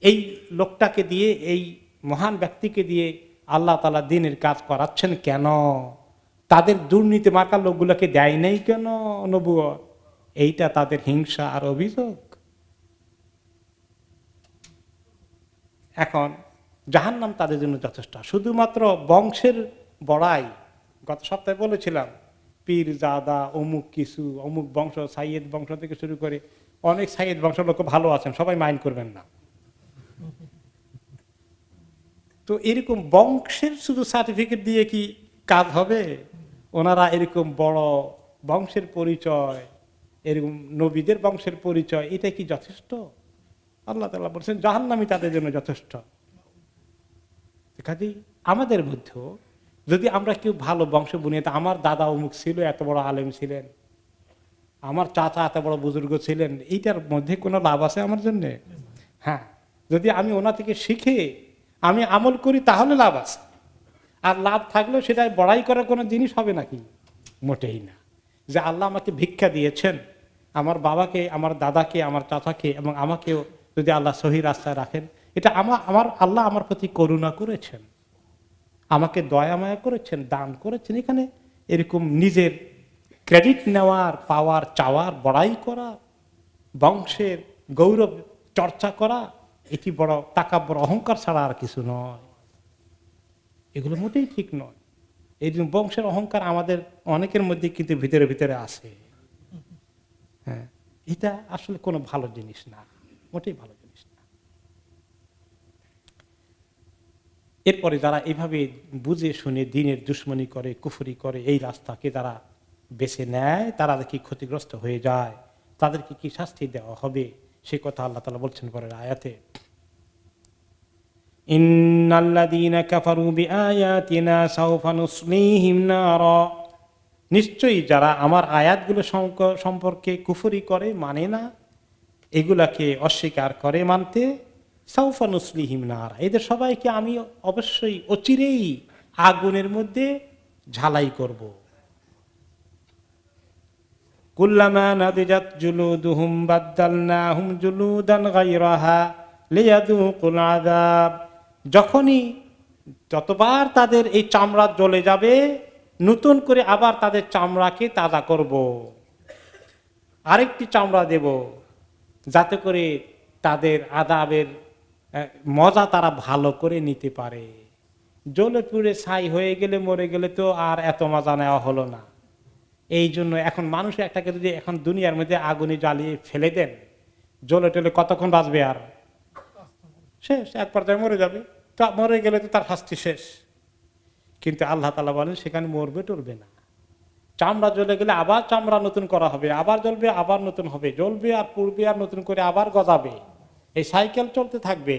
এই লোকটাকে দিয়ে, এই মহান ব্যক্তিকে দিয়ে আল্লাহ তাআলা দ্বীনের কাজ করাচ্ছেন কেন? তাদের দুর্নীতি মার্কা লোকগুলোকে দেয় নাই কেন নবুয়ত? এইটা তাদের হিংসা আর অভিযোগ। এখন জাহান্নাম তাদের জন্য যথেষ্ট, শুধুমাত্র বংশের বড়াই। গত সপ্তাহে বলেছিলাম, পীর জাদা, অমুক কিছু, অমুক বংশ, সাইয়েদ বংশ থেকে শুরু করে অনেক সাইয়েদ বংশ লোক ভালো আছেন, সবাই মাইন্ড করবেন না। তো এরকম বংশের শুধু সার্টিফিকেট দিয়ে কি কাজ হবে? ওনারা এরকম বড় বংশের পরিচয়, এরকম নবীদের বংশের পরিচয়, এটা কি যথেষ্ট? আল্লাহ তাআলা বলছেন জাহান্নামই তাদের জন্য যথেষ্ট। কাজেই আমাদের মধ্যে যদি আমরা কেউ ভালো বংশ বুনিয়ে, আমার দাদা অমুক ছিল, এত বড় আলেম ছিলেন, আমার চাচা এত বড় বুজুর্গ ছিলেন, এইটার মধ্যে কোনো লাভ আছে আমার জন্য? হ্যাঁ, যদি আমি ওনা থেকে শিখে আমি আমল করি তাহলে লাভ আছে। আর লাভ থাকলেও সেটা বড়াই করার কোনো জিনিস হবে নাকি? মোটেই না। যে আল্লাহ আমাকে ভিক্ষা দিয়েছেন, আমার বাবাকে, আমার দাদাকে, আমার চাচাকে এবং আমাকেও যদি আল্লাহ সহি রাস্তায় রাখেন, এটা আমার আল্লাহ আমার প্রতি করুণা করেছেন, আমাকে দয়া মায়া করেছেন, দান করেছেন। এখানে এরকম নিজের ক্রেডিট নেওয়ার, পাওয়ার, চাওয়ার, বড়াই করা, বংশের গৌরব চর্চা করা, এটি বড় তাকাব্বর, অহংকার ছাড়া আর কিছু নয়। এগুলো মোটেই ঠিক নয়। এই বংশের অহংকার আমাদের অনেকের মধ্যে কিন্তু ভিতরে ভিতরে আছে। হ্যাঁ, এটা আসলে কোনো ভালো জিনিস না, মোটেই ভালো জিনিস না। এরপরে যারা এভাবে বুঝে শুনে দিনের দুশ্মনী করে, কুফরি করে, এই রাস্তাকে যারা বেছে নেয়, তারা কি ক্ষতিগ্রস্ত হয়ে যায়, তাদেরকে কি শাস্তি দেওয়া হবে, সে কথা আল্লাহ তাআলা বলছেন পরের আয়াতে, ইন্নাল্লাযীনা কাফারু বিআয়াতিনা সাওফা নুসলিহিম নারা, নিশ্চয়ই যারা আমার আয়াতগুলো সম্পর্কে কুফরি করে, মানে না, এগুলাকে অস্বীকার করে মানতে, সাওফা নুসলিহিম নারা, এদের সবাইকে আমি অবশ্যই অচিরেই আগুনের মধ্যে ঝালাই করব। কুল্লামা নাদিজাত জুলুদুহুম বাদদালনাহুম জুলুদান গায়রাহা লিয়াযুকুল আযাব, যতবার তাদের এই চামড়া জ্বলে যাবে, নতুন করে আবার তাদের চামড়াকে তাজা করব, আরেকটি চামড়া দেব, যাতে করে তাদের আযাবের মজা তারা ভালো করে নিতে পারে। জ্বলে পুড়ে ছাই হয়ে গেলে, মরে গেলে তো আর এত মজা নেওয়া হলো না। এই জন্য এখন মানুষ একটাকে যদি এখন দুনিয়ার মধ্যে আগুনে জ্বালিয়ে ফেলে দেন, জ্বলে টলে কতক্ষণ বাঁচবে? আর শেষ, এক পর্যায়ে মরে যাবে। মরে গেলে তো তার শাস্তি শেষ। কিন্তু আল্লাহ তাআলা বলেন সেখানে মরবে টরবে না। চামড়া জ্বলে গেলে আবার চামড়া নতুন করা হবে, আবার জ্বলবে, আবার নতুন হবে, জ্বলবে আর পুড়বে আর নতুন করে আবার গজাবে, এই সাইকেল চলতে থাকবে।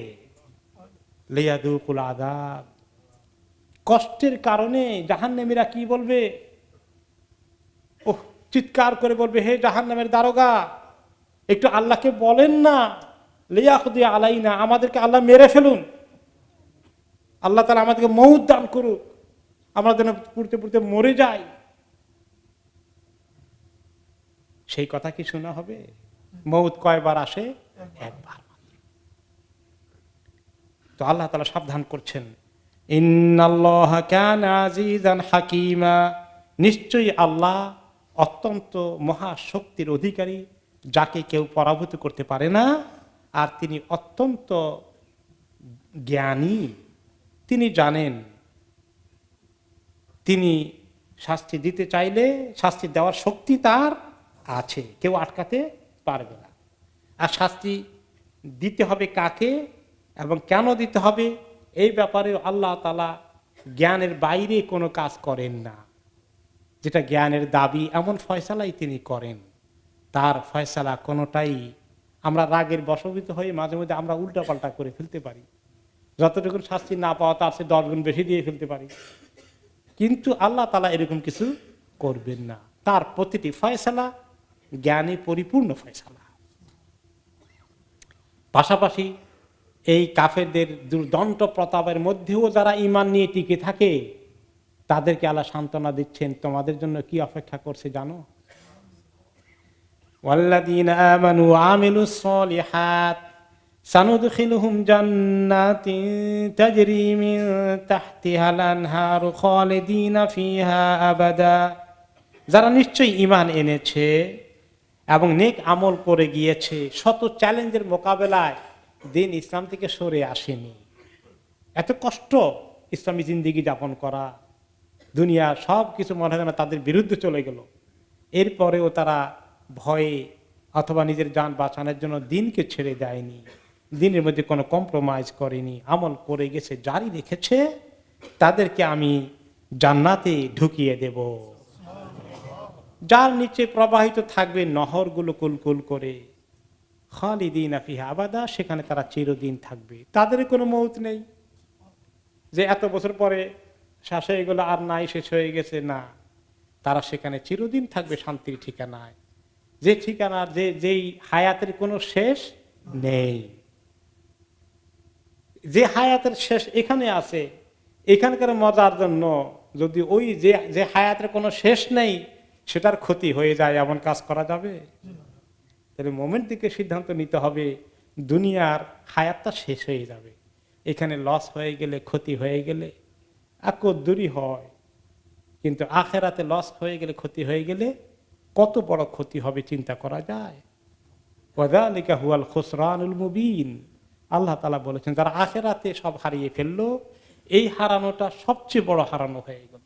লিয়াযুকুল আযাব, কষ্টের কারণে জাহান্নামীরা কি বলবে? ওহ, চিৎকার করে বলবে, হে জাহান্নামের দারোগা, একটু আল্লাহকে বলেন না, লিয়াকদি আলাইনা, আমাদেরকে আল্লাহ মেরে ফেলুন, আল্লাহ তাআলা আমাদেরকে মউত দান করুক, আমরা যেন পুড়তে পুড়তে মরে যাই। সেই কথা কি শোনা হবে? মউত কয়বার আসে? একবার। তো আল্লাহ তাআলা সাবধান করছেন, ইন্নাল্লাহা কানা আজিজান হাকীমা, নিশ্চয়ই আল্লাহ অত্যন্ত মহাশক্তির অধিকারী, যাকে কেউ পরাভূত করতে পারে না, আর তিনি অত্যন্ত জ্ঞানী, তিনি জানেন, তিনি শাস্তি দিতে চাইলে শাস্তি দেওয়ার শক্তি তার আছে, কেউ আটকাতে পারবে না। আর শাস্তি দিতে হবে কাকে এবং কেন দিতে হবে, এই ব্যাপারে আল্লাহ তাআলা জ্ঞানের বাইরে কোনো কাজ করেন না। যেটা জ্ঞানের দাবি এমন ফয়সালাই তিনি করেন, তার ফয়সালা কোনোটাই আমরা রাগের বশবর্তী হয়ে মাঝে মধ্যে আমরা উল্টাপাল্টা করে ফেলতে পারি, যতটুকু শাস্তি না পাওয়া তার চেয়ে 10 গুণ বেশি দিয়ে ফেলতে পারি। কিন্তু আল্লাহ তাআলা এরকম কিছু করবেন না, তার প্রতিটি ফয়সালা জ্ঞানে পরিপূর্ণ ফয়সালা। পাশাপাশি এই কাফেরদের দুর্দণ্ড প্রতাপের মধ্যেও যারা ঈমান নিয়ে টিকে থাকে, তাদেরকে আল্লাহ সান্ত্বনা দিচ্ছেন, তোমাদের জন্য কি অপেক্ষা করছে জানো? ওয়াল্লাযীনা আমানু ওয়া আমিলুস সলিহাত সানুদখিলুহুম জান্নাতিন তাজরি মিন তাহতিহাল আনহারু খালিদিনা ফিহা আবাদা, যারা নিশ্চয়ই ঈমান এনেছে এবং নেক আমল করে গিয়েছে, শত চ্যালেঞ্জের মোকাবেলায় দিন ইসলাম থেকে সরে আসেনি। এত কষ্ট ইসলামী জিন্দেগি যাপন করা, দুনিয়া সব কিছু মনে হয় না তাদের বিরুদ্ধে চলে গেল, এরপরেও তারা ভয়ে অথবা নিজের জান বাঁচানোর জন্য দিনকে ছেড়ে দেয়নি, দিনের মধ্যে কোনো কম্প্রোমাইজ করেনি, আমল করে গেছে, জারি রেখেছে, তাদেরকে আমি জান্নাতে ঢুকিয়ে দেব, যার নিচে প্রবাহিত থাকবে নহরগুলো কুলকুল করে, খালিদিনা ফিহা আবাদা, সেখানে তারা চিরদিন থাকবে। তাদের কোনো মউত নেই যে এত বছর পরে শেষ হয়ে গেল আর নাই, শেষ হয়ে গেছে, না, তারা সেখানে চিরদিন থাকবে শান্তির ঠিকানায়, যে ঠিকানার যেই হায়াতের কোনো শেষ নেই, যে হায়াতের শেষ এখানে আছে। এখানকার মজার জন্য যদি ওই যে হায়াতের কোনো শেষ নেই সেটার ক্ষতি হয়ে যায়, এমন কাজ করা যাবে? তাহলে মোমেন্ট দিকে সিদ্ধান্ত নিতে হবে, দুনিয়ার হায়াতটা শেষ হয়ে যাবে, এখানে লস হয়ে গেলে, ক্ষতি হয়ে গেলে আকদুরি হয়, কিন্তু আখেরাতে লস হয়ে গেলে, ক্ষতি হয়ে গেলে কত বড় ক্ষতি হবে চিন্তা করা যায়। ওয়াযালিকা হুয়াল খুসরানুল মুবিন। আল্লাহ তাআলা বলেছেন যারা আখেরাতে সব হারিয়ে ফেললো, এই হারানোটা সবচেয়ে বড় হারানো হয়ে গেল,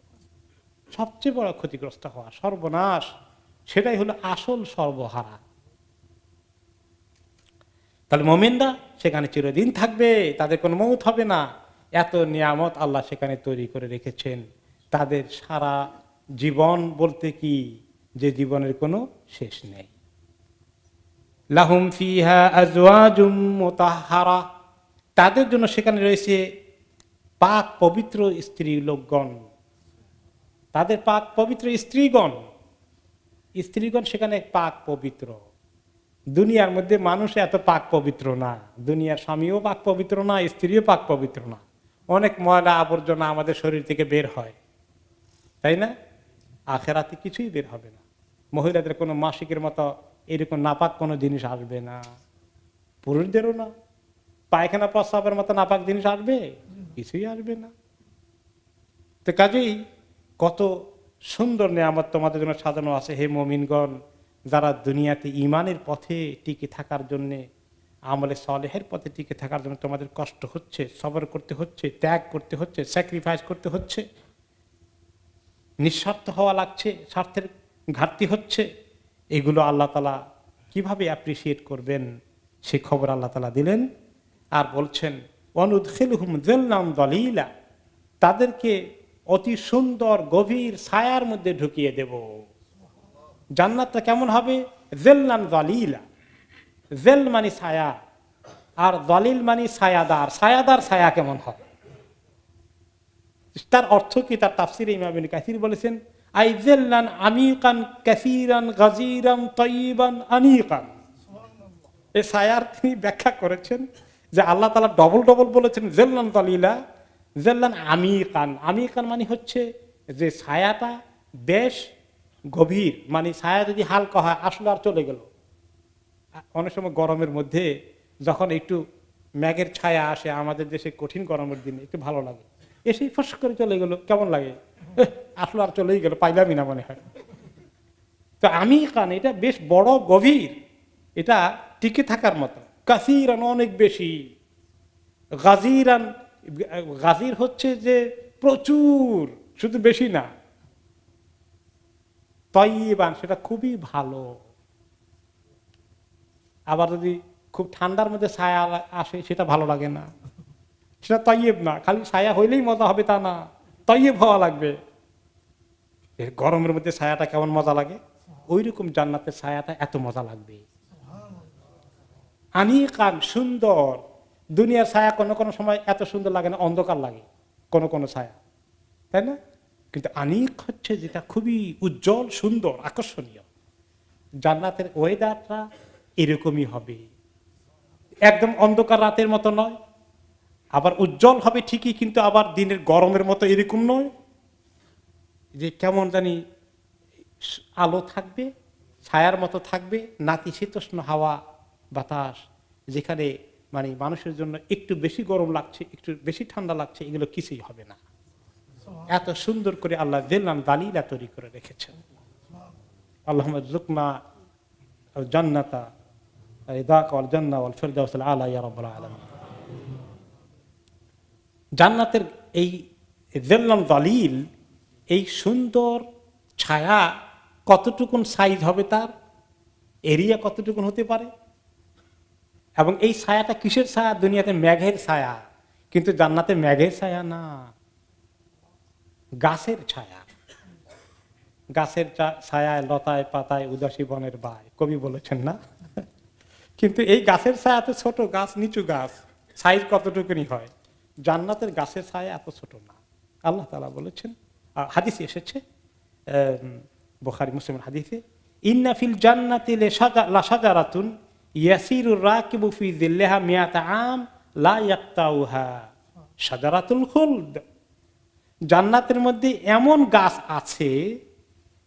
সবচেয়ে বড় ক্ষতিগ্রস্ত হওয়া, সর্বনাশ, সেটাই হলো আসল সর্বহারা। তাহলে মুমিনরা সেখানে চিরদিন থাকবে, তাদের কোনো মওত হবে না। এত নিয়ামত আল্লাহ সেখানে তৈরি করে রেখেছেন। তাদের সারা জীবন বলতে কি, যে জীবনের কোনো শেষ নেই। লাহুম ফিহা আজওয়াজুম মুতাহহারা, তাদের জন্য সেখানে রয়েছে পাক পবিত্র স্ত্রী লোকগণ, তাদের পাক পবিত্র স্ত্রীগণ, স্ত্রীগণ সেখানে পাক পবিত্র। দুনিয়ার মধ্যে মানুষ এত পাক পবিত্র না, দুনিয়ার স্বামীও পাক পবিত্র না, স্ত্রীও পাক পবিত্র না। অনেক ময়লা আবর্জনা আমাদের শরীর থেকে বের হয়, তাই না? আখেরাতে কিছুই বের হবে না। মহিলাদের কোনো মাসিকের মতো এরকম নাপাক কোনো জিনিস আসবে না, পুরুষদেরও না। পায়খানা প্রস্রাবের মতো নাপাক জিনিস আসবে? কিছুই আসবে না। তো কাজেই কত সুন্দর নিয়ামত তোমাদের জন্য সাজানো আছে হে মুমিনগণ, যারা দুনিয়াতে ঈমানের পথে টিকে থাকার জন্য, আমলে সালেহের পথে টিকে থাকার জন্য তোমাদের কষ্ট হচ্ছে, সবর করতে হচ্ছে, ত্যাগ করতে হচ্ছে, স্যাক্রিফাইস করতে হচ্ছে, নিঃস্বার্থ হওয়া লাগছে, স্বার্থের ঘাটতি হচ্ছে। এগুলো আল্লাহ তাআলা কিভাবে অ্যাপ্রিসিয়েট করবেন সে খবর আল্লাহ তাআলা দিলেন। আর বলছেন ওয়ানুদখিলুহুম যিল্লান যালিলা, তাদেরকে অতি সুন্দর গভীর ছায়ার মধ্যে ঢুকিয়ে দেব। জান্নাতটা কেমন হবে? যিল্লান যালিলা, যিল মানে ছায়া, আর যালিল মানে ছায়াদার। ছায়াদার ছায়া কেমন হবে, তার অর্থ কি? তার তাফসিরে ইমাম ইবনে কাসির বলেছেন আই যিল্লান আমিকান কাসীরান গাজীরান তাইয়িবান আনিকান। এই ছায়ার তিনি ব্যাখ্যা করেছেন যে আল্লাহ তাআলা ডবল ডবল বলেছেন যিল্লান যালিলা, যিল্লান আমিকান। আমিকান মানে হচ্ছে যে ছায়াটা বেশ গভীর, মানে ছায়া যদি হালকা হয় আসলে আর চলে গেল। অনেক সময় গরমের মধ্যে যখন একটু মেঘের ছায়া আসে, আমাদের দেশে কঠিন গরমের দিনে একটু ভালো লাগে, এসে ফস করে চলে গেল, কেমন লাগে, আসলে আর চলেই গেল, পাইলামই না মনে হয়। তো আমিকান এটা বেশ বড় গভীর, এটা টিকে থাকার মতো। কাসীরান অনেক বেশি, গাজীরান, গাজীর হচ্ছে যে প্রচুর, শুধু বেশি না। তাইয়িবান সেটা খুবই ভালো। আবার যদি খুব ঠান্ডার মধ্যে ছায়া আসে সেটা ভালো লাগে না, সেটা তাইয়িব না। খালি ছায়া হইলেই মজা হবে তা না, তাইয়িব হওয়া লাগবে। গরমের মধ্যে ছায়াটা কেমন মজা লাগে, ওই রকম জান্নাতের ছায়াটা এত মজা লাগবে। আনিকান সুন্দর। দুনিয়ার ছায়া কোনো কোনো সময় এত সুন্দর লাগে না, অন্ধকার লাগে কোনো কোনো ছায়া, তাই না? কিন্তু আনিক হচ্ছে যেটা খুবই উজ্জ্বল, সুন্দর, আকর্ষণীয়। জান্নাতের ওয়েদারটা এরকমই হবে, একদম অন্ধকার রাতের মতো নয়, আবার উজ্জ্বল হবে ঠিকই, কিন্তু আবার দিনের গরমের মতো এরকম নয়, যে কেমন জানি আলো থাকবে, ছায়ার মতো থাকবে, নাতিশীতোষ্ণ হাওয়া বাতাস, যেখানে মানে মানুষের জন্য একটু বেশি গরম লাগছে, একটু বেশি ঠান্ডা লাগছে, এগুলো কিছুই হবে না। এত সুন্দর করে আল্লাহ যিল্লান যালিলা তৈরি করে রেখেছেন। আল্লাহুম্মা রযুকনা জান্নাতা রিদাকা ওয়াল জান্নাহ ওয়াল ফিরদাউসুল আলা ইয়া রাব্বাল আলামিন। জান্নাতের এই যিল্লান যালিল, এই সুন্দর ছায়া কতটুকুন সাইজ হবে, তার এরিয়া কতটুকুন হতে পারে, এবং এই ছায়াটা কিসের ছায়া? দুনিয়াতে মেঘের ছায়া, কিন্তু জান্নাতে মেঘের ছায়া না, গাছের ছায়া। গাছের ছায়ায়, লতায় পাতায় উদাসী বনের বায়, কবি বলেছেন না? কিন্তু এই গাছের ছায়া এত ছোট, গাছ নিচু গাছ, সাইজ কতটুকুনি হয়। জান্নাতের গাছের ছায়া এত ছোট না। আল্লাহ তাআলা বলেছেন, হাদিসে এসেছে, বুখারী মুসলিমের হাদিসে, ইন্না ফিল জান্নাতি লাশাজারাতুন ইয়াসিরুর রাকিবু ফি যিল্লিহা মিয়াতা আম লা ইয়াকতাউহা শাজারাতুল খুলদ। জান্নাতের মধ্যে এমন গাছ আছে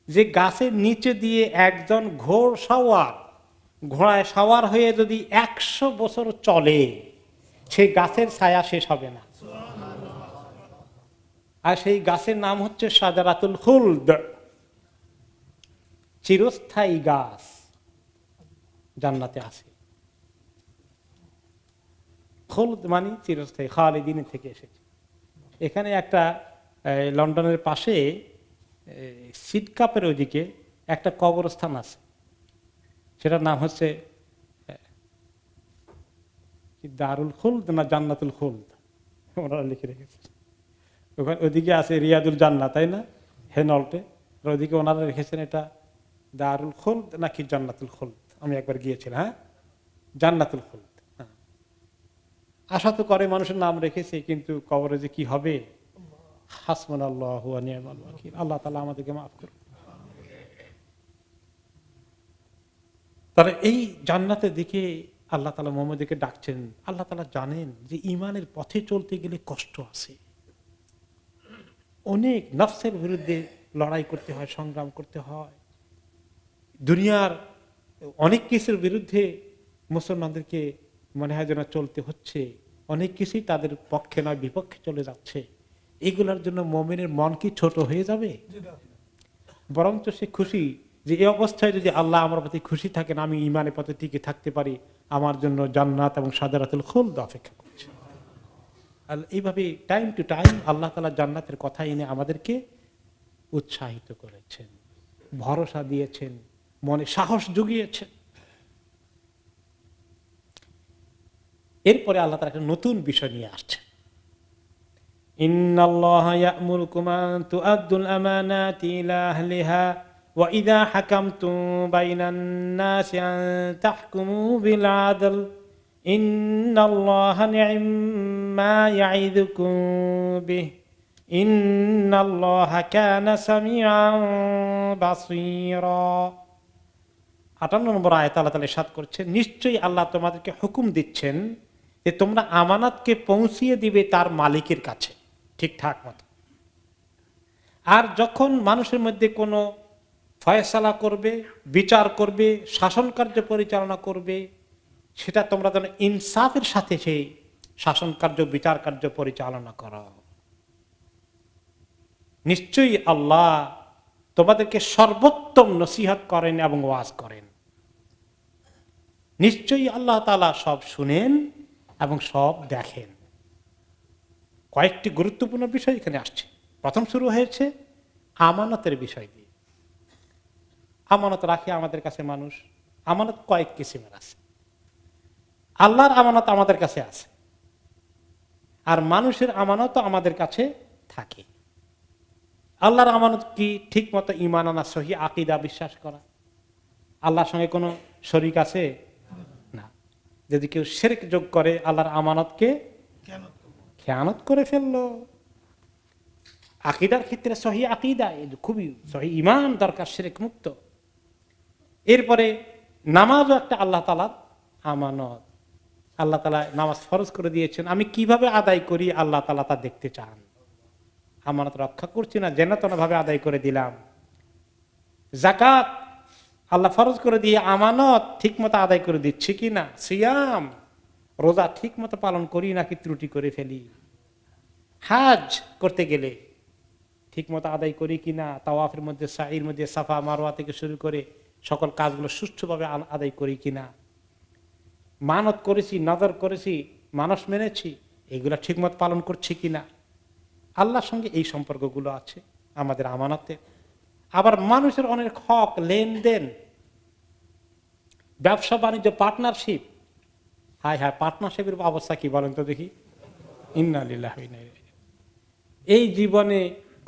যে গাছের নিচে দিয়ে একজন ঘোড়সাওয়ার ঘোড়ায় সাওয়ার হয়ে যদি 100 বছর চলে, সেই গাছের ছায়া শেষ হবে না। আর সেই গাছের নাম হচ্ছে শাজারাতুল খুলদ, চিরস্থায়ী গাছ, জান্নাতে আছে। খুলদ মানে চিরস্থায়ী, খালিদিন থেকে এসেছে। এখানে একটা লন্ডনের পাশে সিডকাপের ওইদিকে একটা কবরস্থান আছে, সেটার নাম হচ্ছে দারুল খুলদ না জান্নাতুল খুলদ, ওনারা লিখে রেখেছে। ওখানে ওইদিকে আছে রিয়াদুল জান্নাত, তাই না, হেনল্টে। ওইদিকে ওনারা রেখেছেন এটা দারুল খুলদ নাকি জান্নাতুল খুলদ। আমি একবার গিয়েছিলাম, হ্যাঁ, জান্নাতুল খুলদ। আশা তো করে মানুষের নাম রেখেছে, কিন্তু কবরে যে কি হবে, হাসবুনাল্লাহু ওয়া নি'মাল ওয়াকিল। আল্লাহ তাআলা আমাদেরকে মাফ করুন। তাহলে এই জান্নাতের দিকে আল্লাহ তাআলা মুহাম্মদকে ডাকছেন। আল্লাহ তাআলা জানেন যে ঈমানের পথে চলতে গেলে কষ্ট আছে, অনেক নফসের বিরুদ্ধে লড়াই করতে হয়, সংগ্রাম করতে হয়। দুনিয়ার অনেক কিছুর বিরুদ্ধে মুসলমানদেরকে মনে হয় যেন চলতে হচ্ছে, অনেক কিছুই তাদের পক্ষে নয় বিপক্ষে চলে যাচ্ছে। এগুলোর জন্য মুমিনের মন কি ছোট হয়ে যাবে? বরঞ্চ সে খুশি যে এই অবস্থায় যদি আল্লাহ আমার প্রতি খুশি থাকেন, আমি ঈমানের পথে টিকে থাকতে পারি, আমার জন্য জান্নাত এবং শাজারাতুল খুলদ অপেক্ষা করছে। আর এইভাবে টাইম টু টাইম আল্লাহ তাআলা জান্নাতের কথা এনে আমাদেরকে উৎসাহিত করেছেন, ভরসা দিয়েছেন, মনে সাহস জুগিয়েছেন। এরপরে আল্লাহ তাআলা একটা নতুন বিষয় নিয়ে আসছেন। ইন্নাল্লাহা ইয়া'মুরুকুম আন তু'আদ্দুল আমানাতি ইলা আহলিহা ওয়া ইযা হাকামতুম বাইনান নাসি আন তাহকুমু বিল আদল ইন্নাল্লাহা নি'ম্মা ইয়া'iদুকুম বিহি ইন্নাল্লাহা কানা সামিআন বাসীরা। 58 নম্বর আয়াতে আল্লাহ তাআলা ইরশাদ করছেন, নিশ্চয়ই আল্লাহ তোমাদেরকে হুকুম দিচ্ছেন যে তোমরা আমানতকে পৌঁছিয়ে দিবে তার মালিকের কাছে ঠিকঠাক মতো। আর যখন মানুষের মধ্যে কোনো ফয়সালা করবে, বিচার করবে, শাসন কার্য পরিচালনা করবে, সেটা তোমরা যেন ইনসাফের সাথে সেই শাসন কার্য বিচার কার্য পরিচালনা করো। নিশ্চয়ই আল্লাহ তোমাদেরকে সর্বোত্তম নসিহত করেন এবং ওয়াজ করেন। নিশ্চয়ই আল্লাহ তাআলা সব শুনেন এবং সব দেখেন। কয়েকটি গুরুত্বপূর্ণ বিষয় এখানে আসছে। প্রথম শুরু হয়েছে আমানতের বিষয় দিয়ে। আমানত রাখে আমাদের কাছে মানুষ। আমানত কয়েক কিসিমের আছে। আল্লাহর আমানত আমাদের কাছে আছে, আর মানুষের আমানতও আমাদের কাছে থাকে। আল্লাহর আমানত কি? ঠিক মতো ঈমান আনা, সহি আকীদা বিশ্বাস করা। আল্লাহর সঙ্গে কোনো শরীক আছে না। যদি কেউ শিরক যোগ করে আল্লাহর আমানতকে খেয়ানত করে ফেললো। আকীদার ক্ষেত্রে সহি আকীদা, খুবই সহি ঈমান দরকার, শিরক মুক্ত। এরপরে নামাজও একটা আল্লাহ তাআলার আমানত। আল্লাহ তাআলা নামাজ ফরজ করে দিয়েছেন, আমি কিভাবে আদায় করি আল্লাহ তাআলা তা দেখতে চান। আমানত রক্ষা করছি না, যেন তেন ভাবে আদায় করে দিলাম। যাকাত আল্লাহ ফরজ করে দিয়ে আমানত ঠিক মতো আদায় করে দিচ্ছি কিনা। সিয়াম রোজা ঠিক মতো পালন করি নাকি ত্রুটি করে ফেলি। হাজ করতে গেলে ঠিক মতো আদায় করি কিনা। তাওয়াফের মধ্যে, সাইর মধ্যে, সাফা মারওয়া থেকে শুরু করে সকল কাজগুলো সুষ্ঠুভাবে আদায় করি কিনা। মানত করেছি, নজর করেছি, মানস মেনেছি, এগুলা ঠিক মতো পালন করছি কিনা। আল্লাহর সঙ্গে এই সম্পর্কগুলো আছে আমাদের আমানতে। আবার মানুষের অনেক হক, লেনদেন, ব্যবসা বাণিজ্য, পার্টনারশিপ। হায় হায়, পার্টনারশিপের অবস্থা কি বলেন তো দেখি। ইন্না লিল্লাহি ওয়া ইন্না ইলাইহি রাজিউন। এই জীবনে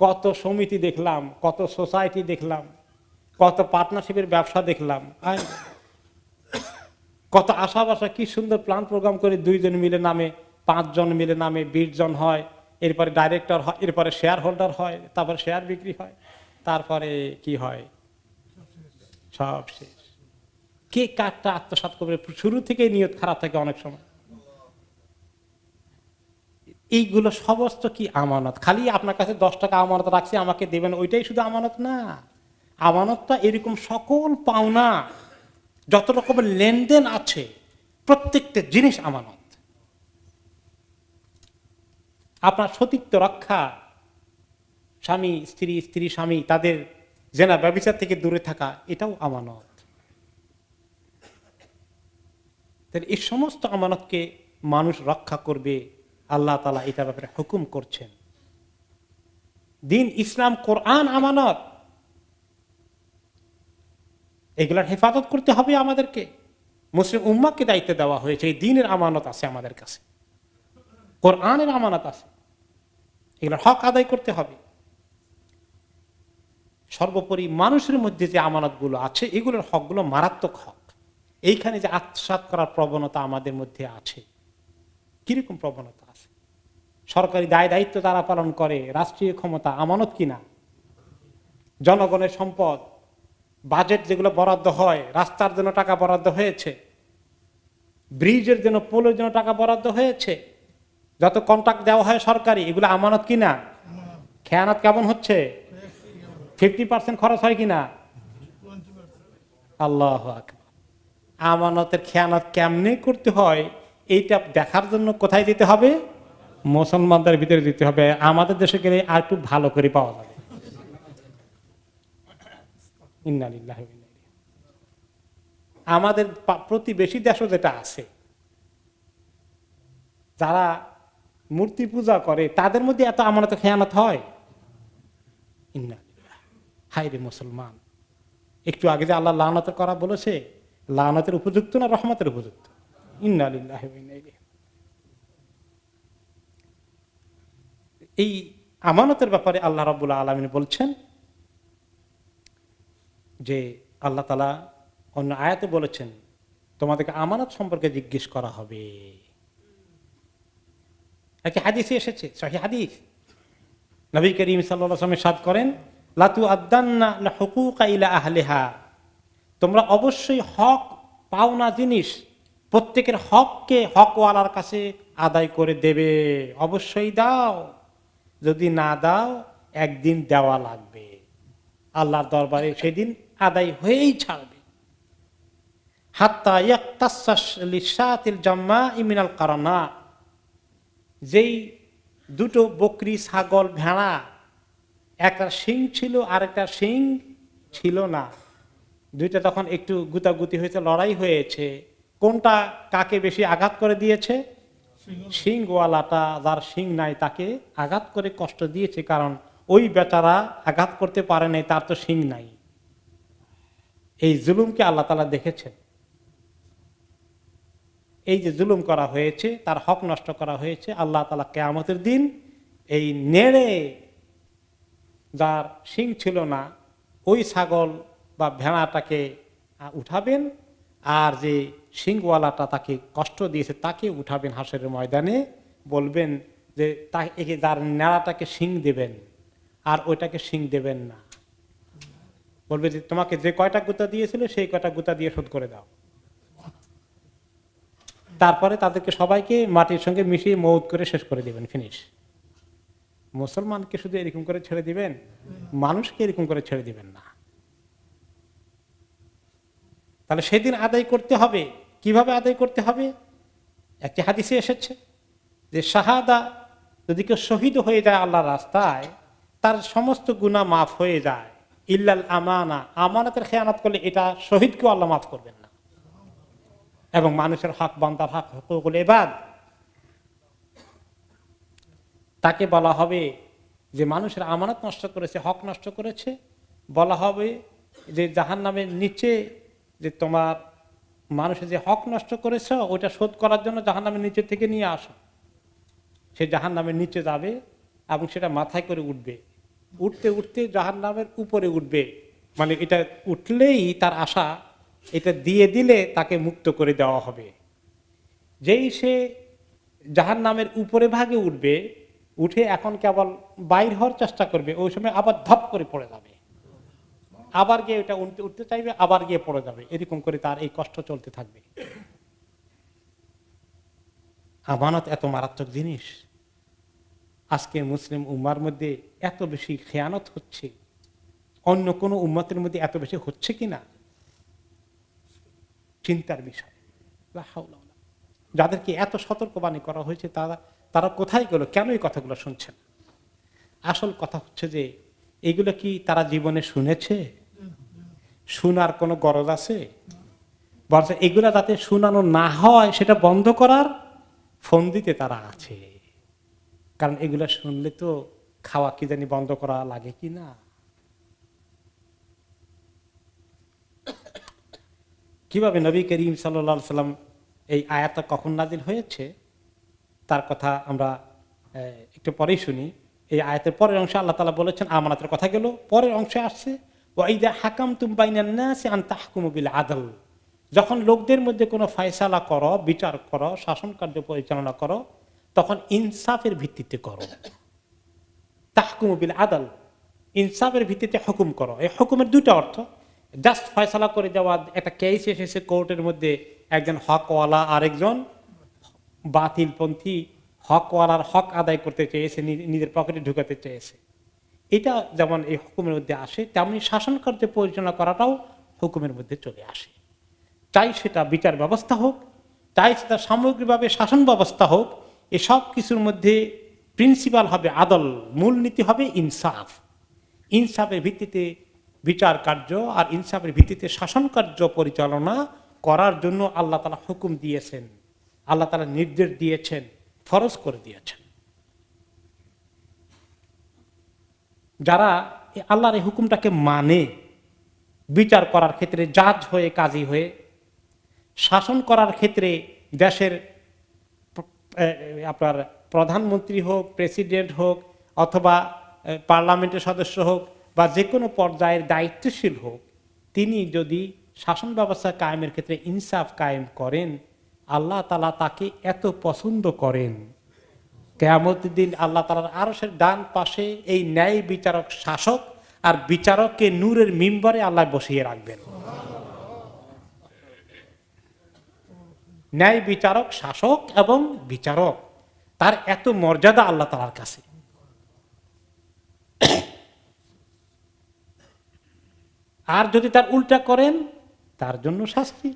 কত সমিতি দেখলাম, কত সোসাইটি দেখলাম, কত পার্টনারশিপের ব্যবসা দেখলাম, কত আশা বাসা, কি সুন্দর প্ল্যান প্রোগ্রাম করে 2 জন মিলে নামে, 5 জন মিলে নামে 20 জন হয়, এরপরে ডাইরেক্টর হয়, এরপরে শেয়ার হোল্ডার হয়, তারপরে শেয়ার বিক্রি হয়, তারপরে কি হয়, সব শেষ। কে কারটা আত্মসাৎ করবে শুরু থেকে নিয়ত খারাপ থাকে অনেক সময়। এইগুলো সমস্ত কি আমানত? খালি আপনার কাছে 10 টাকা আমানত রাখছি, আমাকে দেবেন, ওইটাই শুধু আমানত না। আমানতটা এরকম সকল পাওনা যত রকমের লেনদেন আছে প্রত্যেকটা জিনিস আমানত। আপনার সতীত্ব রক্ষা, স্বামী স্ত্রী, স্ত্রী স্বামী, তাদের জেনা ব্যভিচার থেকে দূরে থাকা, এটাও আমানত। এই সমস্ত আমানতকে মানুষ রক্ষা করবে, আল্লাহ তাআলা এটার ব্যাপারে হুকুম করছেন। দিন ইসলাম, কোরআন আমানত, এগুলার হেফাজত করতে হবে আমাদেরকে। মুসলিম উম্মাহকে দায়িত্ব দেওয়া হয়েছে, এই দ্বীনের আমানত আছে আমাদের কাছে, কোরআনের আমানত আছে, এগুলোর হক আদায় করতে হবে। সর্বোপরি মানুষের মধ্যে যে আমানতগুলো আছে এগুলোর হকগুলো মারাত্মক হক। এইখানে যে আত্মসাৎ করার প্রবণতা আমাদের মধ্যে আছে, কিরকম প্রবণতা আছে? সরকারি দায় দায়িত্ব তারা পালন করে, রাষ্ট্রীয় ক্ষমতা আমানত কিনা? জনগণের সম্পদ, বাজেট যেগুলো বরাদ্দ হয়, রাস্তার জন্য টাকা বরাদ্দ হয়েছে, ব্রিজের জন্য, পোলের জন্য টাকা বরাদ্দ হয়েছে, যত কন্ট্রাক্ট দেওয়া হয় সরকারি, এগুলো আমানত কিনা? খেয়ানত কেমন হচ্ছে? 50% খরচ হয় কিনা? আল্লাহু আকবার। আমানতের খেয়ানত কেমনে করতে হয় এইটা দেখার জন্য কোথায় দিতে হবে? মুসলমানদের ভিতরে দিতে হবে। আমাদের দেশে গেলে আর একটু ভালো করে পাওয়া যাবে। ইন্না লিল্লাহি ওয়া ইন্না ইলাইহি। আমাদের প্রতিবেশী দেশও যেটা আছে, যারা মূর্তি পূজা করে, তাদের মধ্যে এত আমানত খেয়ানত হয়? ইন্না লিল্লাহ। হায় রে মুসলমান, একটু আগে যে আল্লাহ লানত করা বলেছে, লানতের উপযুক্ত না রহমতের উপযুক্ত? ইন্না লিল্লাহি ওয়া ইন্না ইলাইহি। এই আমানতের ব্যাপারে আল্লাহ রাব্বুল আলামিন বলছেন যে, আল্লাহ তাআলা অন্য আয়াতে বলেছেন তোমাদেরকে আমানত সম্পর্কে জিজ্ঞেস করা হবে। একটি হাদিসে এসেছে, সহিহ হাদিস, নবী করিম সাল্লাল্লাহু আলাইহি ওয়াসাল্লাম ইরশাদ করেন, লা তুআদ্দান্না হুকুকা ইলা আহলিহা, তোমরা অবশ্যই হক পাওনা জিনিস, প্রত্যেকের হককে হকওয়ালার কাছে আদায় করে দেবে। অবশ্যই দাও, যদি না দাও একদিন দেওয়া লাগবে, আল্লাহর দরবারে সেদিন আদায় হয়েই ছাড়বে। হাত্তা ইয়াক্তাসাস লিশাতিল জাম্মা'i মিনাল কারানা, যেই দুটো বকরি, ছাগল, ভেড়া, একটা শিং ছিল আর একটা শিং ছিল না, দুইটা তখন একটু গুতাগুতি হয়েছে, লড়াই হয়েছে, কোনটা কাকে বেশি আঘাত করে দিয়েছে? শিংওয়ালাটা, যার শিং নাই তাকে আঘাত করে কষ্ট দিয়েছে, কারণ ওই বেচারা আঘাত করতে পারে নাই, তার তো শিং নাই। এই জুলুমকে আল্লাহ তাআলা দেখেছেন। এই যে জুলুম করা হয়েছে, তার হক নষ্ট করা হয়েছে, আল্লাহ তাআলা কিয়ামতের দিন এই নেড়ে, যার শিং ছিল না, ওই ছাগল বা ভেড়াটাকে উঠাবেন, আর যে শিংওয়ালাটা তাকে কষ্ট দিয়েছে তাকে উঠাবেন হাসরের ময়দানে। বলবেন যে তাকে, যার নেড়াটাকে শিং দেবেন আর ওইটাকে শিং দেবেন না। বলবে যে তোমাকে যে কয়টা গুতা দিয়েছিল সেই কয়টা গুতা দিয়ে শোধ করে দাও। তারপরে তাদেরকে সবাইকে মাটির সঙ্গে মিশিয়ে মৌত করে শেষ করে দিবেন, ফিনিশ। মুসলমানকে শুধু এরকম করে ছেড়ে দিবেন, মানুষকে এরকম করে ছেড়ে দিবেন না। তাহলে সেদিন আদায় করতে হবে। কিভাবে আদায় করতে হবে? একটি হাদিসে এসেছে যে শাহাদা, যদি কেউ শহীদ হয়ে যায় আল্লাহর রাস্তায়, তার সমস্ত গুনাহ মাফ হয়ে যায়, ইল্লাল আমানা, আমানতের খেয়ানত করলে এটা শহীদকেও আল্লাহ মাফ করবেন না। এবং মানুষের হক, বান্দার হক, হুকুকুল ইবাদ, তাকে বলা হবে যে মানুষের আমানত নষ্ট করেছে, হক নষ্ট করেছে, বলা হবে যে জাহান্নামের নিচে, যে তোমার মানুষের যে হক নষ্ট করেছে ওটা শোধ করার জন্য জাহান্নামের নিচে থেকে নিয়ে আসো। সে জাহান্নামের নিচে যাবে এবং সেটা মাথায় করে উঠবে, উঠতে উঠতে জাহান্নামের উপরে উঠবে, মানে এটা উঠলেই তার আশা, এটা দিয়ে দিলে তাকে মুক্ত করে দেওয়া হবে। যেই সে জাহান্নামের উপরে ভাগে উঠবে, উঠে এখন কেবল বাইর হওয়ার চেষ্টা করবে, ওই সময় আবার ধপ করে পড়ে যাবে, আবার গিয়ে ওটা উঠতে চাইবে, আবার গিয়ে পড়ে যাবে, এরকম করে তার এই কষ্ট চলতে থাকবে। আমানত এত মারাত্মক জিনিস। আজকে মুসলিম উম্মার মধ্যে এত বেশি খেয়ানত হচ্ছে, অন্য কোনো উম্মতের মধ্যে এত বেশি হচ্ছে কিনা? চিন্তার বিষয়। যাদেরকে এত সতর্কবাণী করা হয়েছে তারা কোথায় গেল, কেন এই কথাগুলো শুনছেন? আসল কথা হচ্ছে যে এগুলো কি তারা জীবনে শুনেছে? শোনার কোনো গরজ আছে? বলছে এগুলা যাতে শোনানো না হয় সেটা বন্ধ করার ফন্দিতে তারা আছে। কারণ এগুলা শুনলে তো খাওয়া কি জানি বন্ধ করা লাগে কি না। কিভাবে নবী করিম সাল্লাল্লাহু আলাইহি সাল্লাম এই আয়াতটা কখন নাজিল হয়েছে তার কথা আমরা একটু পরেই শুনি। এই আয়াতের পরের অংশে আল্লাহ তাআলা বলেছেন আমানাতের কথা গেল, পরের অংশে আসছে ওয়াইদা হাকামতুম বাইনান নাসি আন তাহকুমু বিল আদল, যখন লোকদের মধ্যে কোনো ফয়সালা করো, বিচার করো, শাসন কার্য পরিচালনা করো, তখন ইনসাফের ভিত্তিতে করো। তাহকুমু বিল আদল, ইনসাফের ভিত্তিতে হুকুম করো। এই হুকুমের দুটো অর্থ, জাস্ট ফয়সালা করে দেওয়া। একটা কেস এসেছে কোর্টের মধ্যে, একজন হকওয়ালা আরেকজন বাতিলপন্থী হকওয়ালার হক আদায় করতে চেয়েছে, নিজের পকেটে ঢুকাতে চেয়েছে। এটা যেমন এই হুকুমের মধ্যে আসে, তেমনি শাসন কার্য পরিচালনা করাটাও হুকুমের মধ্যে চলে আসে। চাই সেটা বিচার ব্যবস্থা হোক, চাই সেটা সামগ্রিকভাবে শাসন ব্যবস্থা হোক, এসব কিছুর মধ্যে প্রিন্সিপাল হবে আদল, মূলনীতি হবে ইনসাফ। ইনসাফের ভিত্তিতে বিচার কার্য আর ইনসাফের ভিত্তিতে শাসন কার্য পরিচালনা করার জন্য আল্লাহ তাআলা হুকুম দিয়েছেন, আল্লাহ তাআলা নির্দেশ দিয়েছেন, ফরজ করে দিয়েছেন। যারা আল্লাহর এই হুকুমটাকে মানে, বিচার করার ক্ষেত্রে জাজ হয়ে, কাজী হয়ে, শাসন করার ক্ষেত্রে দেশের আপনার প্রধানমন্ত্রী হোক, প্রেসিডেন্ট হোক, অথবা পার্লামেন্টের সদস্য হোক, বা যে কোনো পর্যায়ের দায়িত্বশীল হোক, তিনি যদি শাসন ব্যবস্থা কায়েমের ক্ষেত্রে ইনসাফ কায়েম করেন, আল্লাহ তাআলা তাকে এত পছন্দ করেন, কিয়ামতের দিন আল্লাহ তাআলার আরশের ডান পাশে এই ন্যায় বিচারক শাসক আর বিচারককে নূরের মিম্বরে আল্লাহ বসিয়ে রাখবেন। ন্যায় বিচারক, শাসক এবং বিচারক, তার এত মর্যাদা আল্লাহ তাআলার কাছে। আর যদি তার উল্টা করেন, তার জন্য শাস্তি।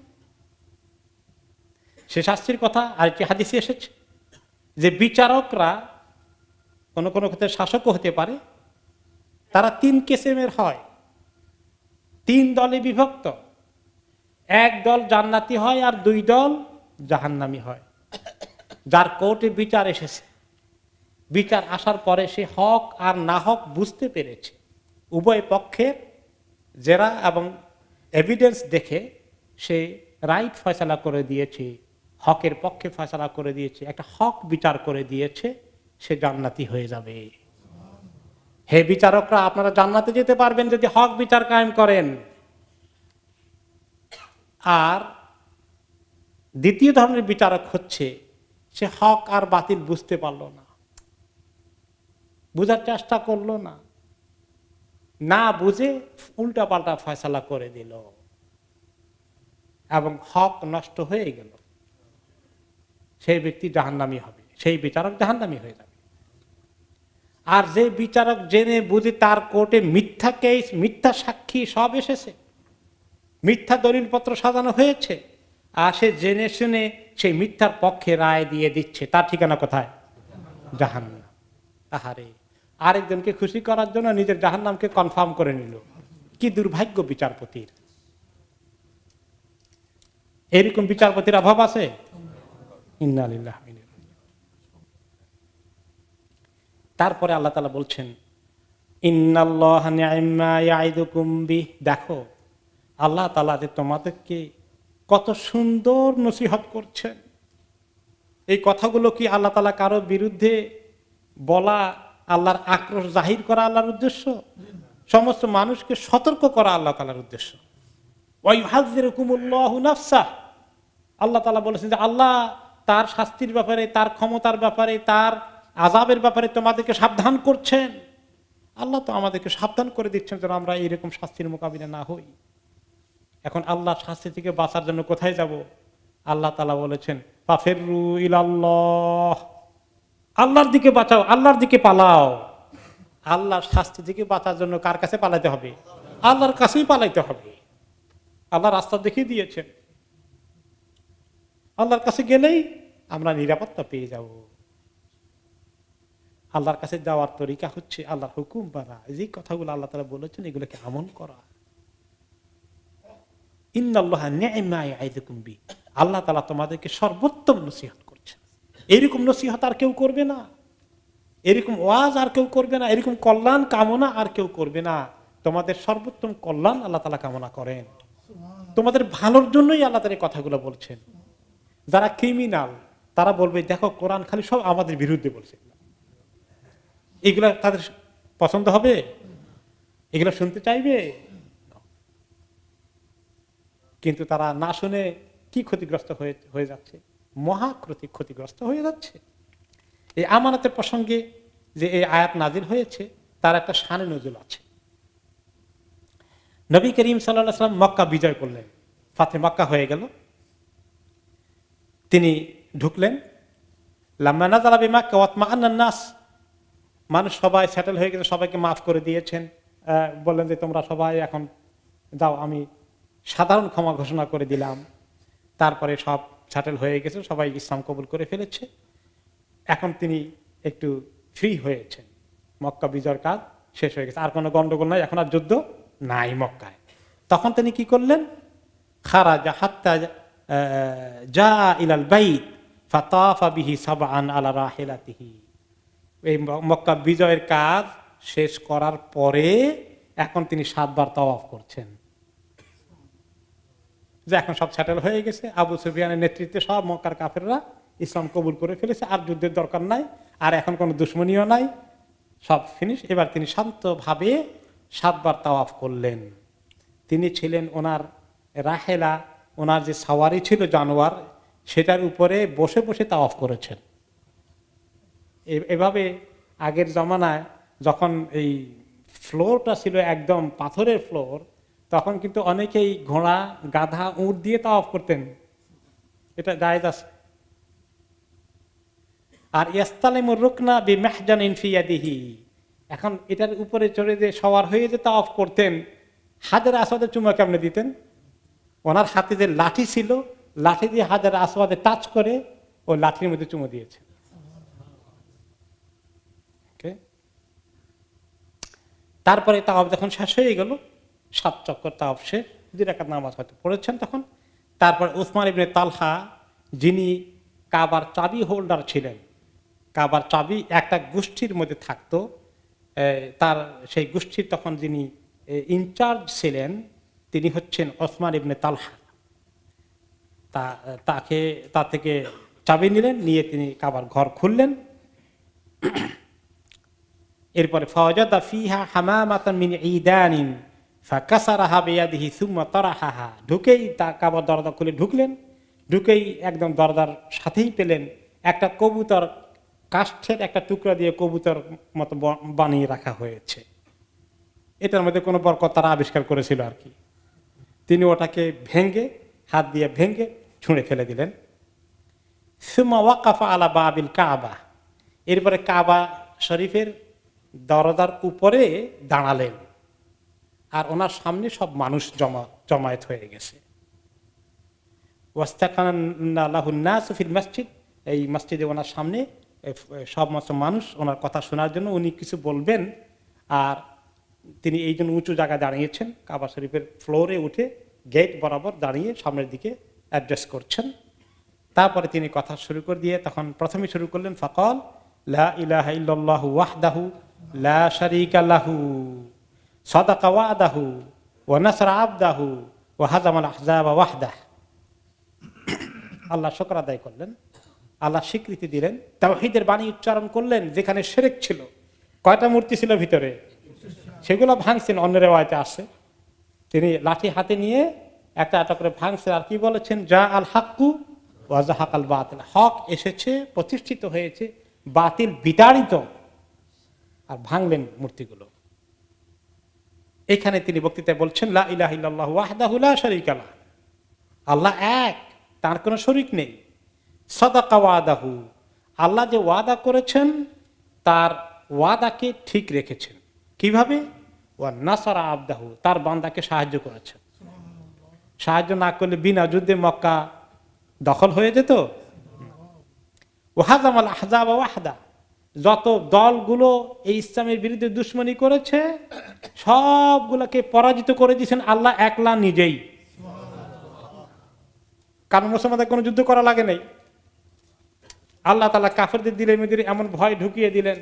সে শাস্তির কথা আরেকটি হাদিসে এসেছে যে বিচারকরা কোন কোন ক্ষেত্রে শাসকও হতে পারে, তারা 3 কিসিমের হয়, 3 দলে বিভক্ত। এক দল জান্নাতি হয় আর 2 দল জাহান্নামী হয়। যার কোর্টে বিচার এসেছে, বিচার আসার পরে সে হক আর না হক বুঝতে পেরেছে, উভয় পক্ষের জেরা এবং এভিডেন্স দেখে সে রাইট ফয়সালা করে দিয়েছে, হকের পক্ষে ফয়সালা করে দিয়েছে, একটা হক বিচার করে দিয়েছে, সে জান্নাতি হয়ে যাবে। হে বিচারকরা, আপনারা জান্নাতে যেতে পারবেন যদি হক বিচার কায়েম করেন। আর দ্বিতীয় ধরনের বিচারক হচ্ছে সে হক আর বাতিল বুঝতে পারলো না, বুঝার চেষ্টা করলো না, না বুঝে উল্টা পাল্টা ফয়সালা করে দিল এবং হক নষ্ট হয়ে গেল। সেই ব্যক্তি জাহান্নামী হবে, সেই বিচারক জাহান্নামী হয়ে যাবে। আর যে বিচারক জেনে বুঝে, তার কোর্টে মিথ্যা কেস, মিথ্যা সাক্ষী সব এসেছে, মিথ্যা দলিলপত্র সাজানো হয়েছে, আর সে জেনে শুনে সেই মিথ্যার পক্ষে রায় দিয়ে দিচ্ছে, তার ঠিকানা কোথায়? জাহান্নাম। আহারে, আরেকজনকে খুশি করার জন্য নিজের জাহান্নামকে কনফার্ম করে নিল। কি দুর্ভাগ্য বিচারপতির! এরকম বিচারপতির অভাব আছে? ইন্না লিল্লাহি ওয়া ইন্না ইলাইহি রাজিউন। তারপরে আল্লাহ তাআলা বলছেন ইন্নাল্লাহা নি'মা ইয়াইদুকুম বিহ, দেখো আল্লাহ তাআলা যে তোমাদেরকে কত সুন্দর নসিহত করছেন। এই কথাগুলো কি আল্লাহ তাআলা কারো বিরুদ্ধে বলা, আল্লাহর আক্রোশ জাহির করা আল্লাহর উদ্দেশ্য? সমস্ত মানুষকে সতর্ক করা আল্লাহ তাআলার উদ্দেশ্য। ওয়া ইউহাযযিরুকুমুল্লাহু নাফসাহ, আল্লাহ তাআলা বলেছেন যে আল্লাহ তার শাস্তির ব্যাপারে, তার ক্ষমতার ব্যাপারে, তার আযাবের ব্যাপারে তোমাদেরকে সাবধান করছেন। আল্লাহ তো আমাদেরকে সাবধান করে দিচ্ছেন যেন আমরা এইরকম শাস্তির মোকাবিলা না হই। এখন আল্লাহর শাস্তি থেকে বাঁচার জন্য কোথায় যাব? আল্লাহ তাআলা বলেছেন ফাফিরু ইলাল্লাহ, আল্লাহর দিকে বাঁচাও, আল্লাহর দিকে পালাও। আল্লাহর শাস্তি থেকে বাঁচার জন্য কার কাছে পালাইতে হবে? আল্লাহর কাছেই পালাইতে হবে। আল্লাহ রাস্তা দেখিয়ে দিয়েছেন। আল্লাহর কাছে গেলেই আমরা নিরাপত্তা পেয়ে যাব। আল্লাহর কাছে যাওয়ার তরিকা হচ্ছে আল্লাহর হুকুম মানা, যে কথাগুলো আল্লাহ তাআলা বলেছেন এগুলোকে আমল করা। ইন্নাল্লাহা নি'মা ইয়াইযুকুম বি, আল্লাহ তাআলা তোমাদেরকে সর্বোত্তম নসিহত করছেন। এরকম নসিহত আর কেউ করবে না, এরকম ওয়াজ আর কেউ করবে না, এরকম কল্যাণ কামনা আর কেউ করবে না। তোমাদের সর্বোত্তম কল্যাণ আল্লাহ তাআলা কামনা করেন, তোমাদের ভালোর জন্যই আল্লাহ তাআলা এই কথাগুলো বলছেন। যারা ক্রিমিনাল তারা বলবে দেখো কোরআন খালি সব আমাদের বিরুদ্ধে বলছে, এগুলা তাদের পছন্দ হবে? এগুলো শুনতে চাইবে? কিন্তু তারা না শুনে কি ক্ষতিগ্রস্ত হয়ে যাচ্ছে, মহা ক্ষতিগ্রস্ত হয়ে যাচ্ছে। এই আমানতের প্রসঙ্গে যে এই আয়াত নাজিল হয়েছে তার একটা শানে নজুল আছে। নবী করিম সাল্লাল্লাহু আলাইহি ওয়াসাল্লাম মক্কা বিজয় করলেন, ফাতে মক্কা হয়ে গেল, তিনি ঢুকলেন। লাম্মা নাযালা বিমাক্কা ওয়াতমাআন্নান নাস, মানুষ সবাই সেটেল হয়ে গেছে, সবাইকে মাফ করে দিয়েছেন, বললেন যে তোমরা সবাই এখন যাও, আমি সাধারণ ক্ষমা ঘোষণা করে দিলাম। তারপরে সব সেটেল হয়ে গেছে, সবাই ইসলাম কবুল করে ফেলেছে। এখন তিনি একটু ফ্রি হয়েছেন, মক্কা বিজয়ের কাজ শেষ হয়ে গেছে, আর কোনো গন্ডগোল নাই, এখন আর যুদ্ধ নাই মক্কায়। তখন তিনি কি করলেন? খারাজা হাত্তা জা ইলাল বাইত ফাতাফা বিহি সাবআন আলা রাহিলাতিহি। এই মক্কা বিজয়ের কাজ শেষ করার পরে এখন তিনি 7 বার তাওয়াফ করছেন, যে এখন সব সেটেল হয়ে গেছে। আবু সুফিয়ানের নেতৃত্বে সব মক্কার কাফেররা ইসলাম কবুল করে ফেলেছে, আর যুদ্ধের দরকার নাই, আর এখন কোনো দুশমনীয় নাই, সব ফিনিশ। এবার তিনি শান্তভাবে 7 বার তাওয়াফ করলেন। তিনি ছিলেন ওনার রাহেলা, ওনার যে সাওয়ারি ছিল জানোয়ার, সেটার উপরে বসে বসে তাওয়াফ করেছেন। এভাবে আগের জমানায় যখন এই ফ্লোরটা ছিল একদম পাথরের ফ্লোর, তখন কিন্তু অনেকেই ঘোড়া, গাধা, উট দিয়ে তাওয়াফ করতেন, এটা জায়েজ আছে। আর ইয়াস্তালিমুর রুকনা বিমাহজানিন ফি ইয়াদিহি, এখন এটার উপরে চড়ে যে সওয়ার হয়ে যে তাওয়াফ করতেন, হাজারে আসওয়াদে চুমা কেমনে দিতেন? ওনার হাতে যে লাঠি ছিল, লাঠি দিয়ে হাজারে আসওয়াদে টাচ করে ও লাঠির মধ্যে চুমো দিয়েছে। তারপরে তাওয়াফ যখন শেষ হয়ে গেল, 7 চক্কর তাওয়াফ শেষ, 2 রাকাত নামাজ হয়তো পড়েছেন তখন। তারপর উসমান ইবনে তালহা, যিনি কাবার চাবি হোল্ডার ছিলেন, কাবার চাবি একটা গোষ্ঠীর মধ্যে থাকতো, তার সেই গোষ্ঠীর তখন যিনি ইনচার্জ ছিলেন তিনি হচ্ছেন ওসমান ইবনে তালহা। তা থেকে চাবি নিলেন, নিয়ে তিনি কাবার ঘর খুললেন। এরপরে ফাওয়াজাদা ফিহা হামামাতান মিন ঈদানিন ফাকাসারাহা বিয়াদিহি সুম্মা তারাহাহা, ঢুকেই তা কাবার দরজা খুলে ঢুকলেন, ঢুকেই একদম দরজার সাথেই পেলেন একটা কবুতর, কাষ্ঠের একটা টুকরা দিয়ে কবুতর মতো বানিয়ে রাখা হয়েছে। এটার মধ্যে কোনো বরকত তারা আবিষ্কার করেছিল আর কি। তিনি ওটাকে ভেঙ্গে, হাত দিয়ে ভেঙ্গে ছুঁড়ে ফেলে দিলেন। সুম্মা ওয়াকাফা আলা বাবিল কাবা, এরপরে কাবা শরীফের দরজার উপরে দাঁড়ালেন, আর ওনার সামনে সব মানুষ জমায়েত হয়ে গেছে। মসজিদ, এই মসজিদে ওনার সামনে সমস্ত মানুষ ওনার কথা শোনার জন্য, উনি কিছু বলবেন, আর তিনি এই জন্য উঁচু জায়গায় দাঁড়িয়েছেন, কাবা শরীফের ফ্লোরে উঠে গেট বরাবর দাঁড়িয়ে সামনের দিকে অ্যাড্রেস করছেন। তারপরে তিনি কথা শুরু করে দিয়ে তখন প্রথমে শুরু করলেন ফাকাল লা ইলাহা ইল্লাল্লাহু ওয়াহদাহু লা শারীকা লাহু সাদাকা ওয়াদাহু ওয়া নাসরা আবদাহু ওয়া হাজামাল আহজাবা ওয়াহদাহ। আল্লাহ শুকর আদায় করলেন, আল্লাহ স্বীকৃতি দিলেন, তাওহীদের বাণী উচ্চারণ করলেন। যেখানে শিরক ছিল, কয়টা মূর্তি ছিল ভিতরে, সেগুলো ভাঙছেন, অন্য রিওয়ায়াতে আছে। তিনি লাঠি হাতে নিয়ে একটা একটা করে ভাঙছেন, আর কি বলেছেন? যা আল হাক্কু ওয়া যাহাকাল বাতিল, হক এসেছে, প্রতিষ্ঠিত হয়েছে, বাতিল বিতাড়িত, আর ভাঙলেন মূর্তিগুলো। এখানে তিনি বক্তৃতায় বলছেন লা ইলাহা ইল্লাল্লাহু ওয়াহদাহু লা শারীকা লাহু, আল্লাহ এক, তার কোনো শরীক নেই। সাদাকা ওয়াদাহু, আল্লাহ যে ওয়াদা করেছেন তার ওয়াদাকে ঠিক রেখেছেন। কিভাবে? ওয়া নাসারা আবদাহু, তার বান্দাকে সাহায্য করেছেন। সাহায্য না করলে বিনা যুদ্ধে মক্কা দখল হয়ে যেত। ওয়াহাজামাল আহজাবা ওয়াহদা, যত দলগুলো এই ইসলামের বিরুদ্ধে দুশমনী করেছে সবগুলোকে পরাজিত করে দিয়েছেন আল্লাহ একলা নিজেই। কারণ মুসলমানদের কোনো যুদ্ধ করা লাগে নাই, আল্লাহ তাআলা কাফেরদের দিলে মেয়েদের এমন ভয় ঢুকিয়ে দিলেন,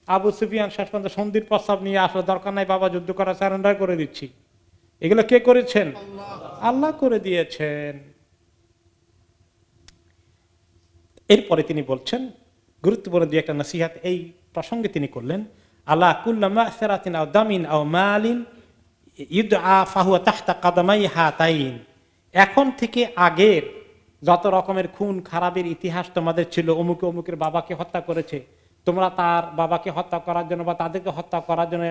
আবু সুফিয়ান শেষ পর্যন্ত সন্ধির প্রস্তাব নিয়ে আসলে দরকার নাই বাবা যুদ্ধ করা, সারেন্ডার করে দিচ্ছি। এগুলো কে করেছেন? আল্লাহ করে দিয়েছেন। এরপরে তিনি বলছেন গুরুত্বপূর্ণ দুই একটা নসিহত এই প্রসঙ্গে তিনি করলেন, আল্লাহ কুল্লামা সারাতিন আও দামিন আও মালিন ইউদআ ফাহুয়া তাহতা কাদামাই হাতাইন। এখন থেকে আগের যত রকমের খুন খারাপের ইতিহাস তোমাদের ছিল, অমুকে অমুকের বাবাকে হত্যা করেছে, তোমরা তার বাবাকে হত্যা করার জন্য বা তাদেরকে হত্যা করার জন্য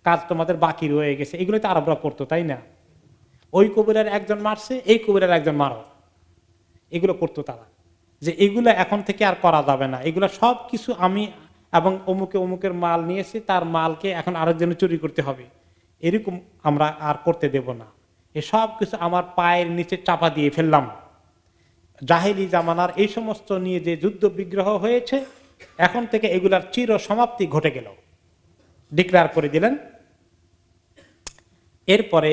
কাজ তোমাদের বাকি রয়ে গেছে, এগুলো তো আরবরা করতো, তাই না? ওই কবিরের একজন মারছে, এই কবিরের একজন মারো, এগুলো করতো তারা। যে এগুলো এখন থেকে আর করা যাবে না, এগুলো সব কিছু আমি এবং অমুকে অমুকের মাল নিয়েছি, তার মালকে এখন আরেকজনে চুরি করতে হবে, এরকম আমরা আর করতে দেব না। এসব কিছু আমার পায়ের নিচে চাপা দিয়ে ফেললাম। জাহেলি জামানার এই সমস্ত নিয়ে যে যুদ্ধ বিগ্রহ হয়েছে, এখন থেকে এগুলার চির সমাপ্তি ঘটে গেল, ডিক্লেয়ার করে দিলেন। এরপরে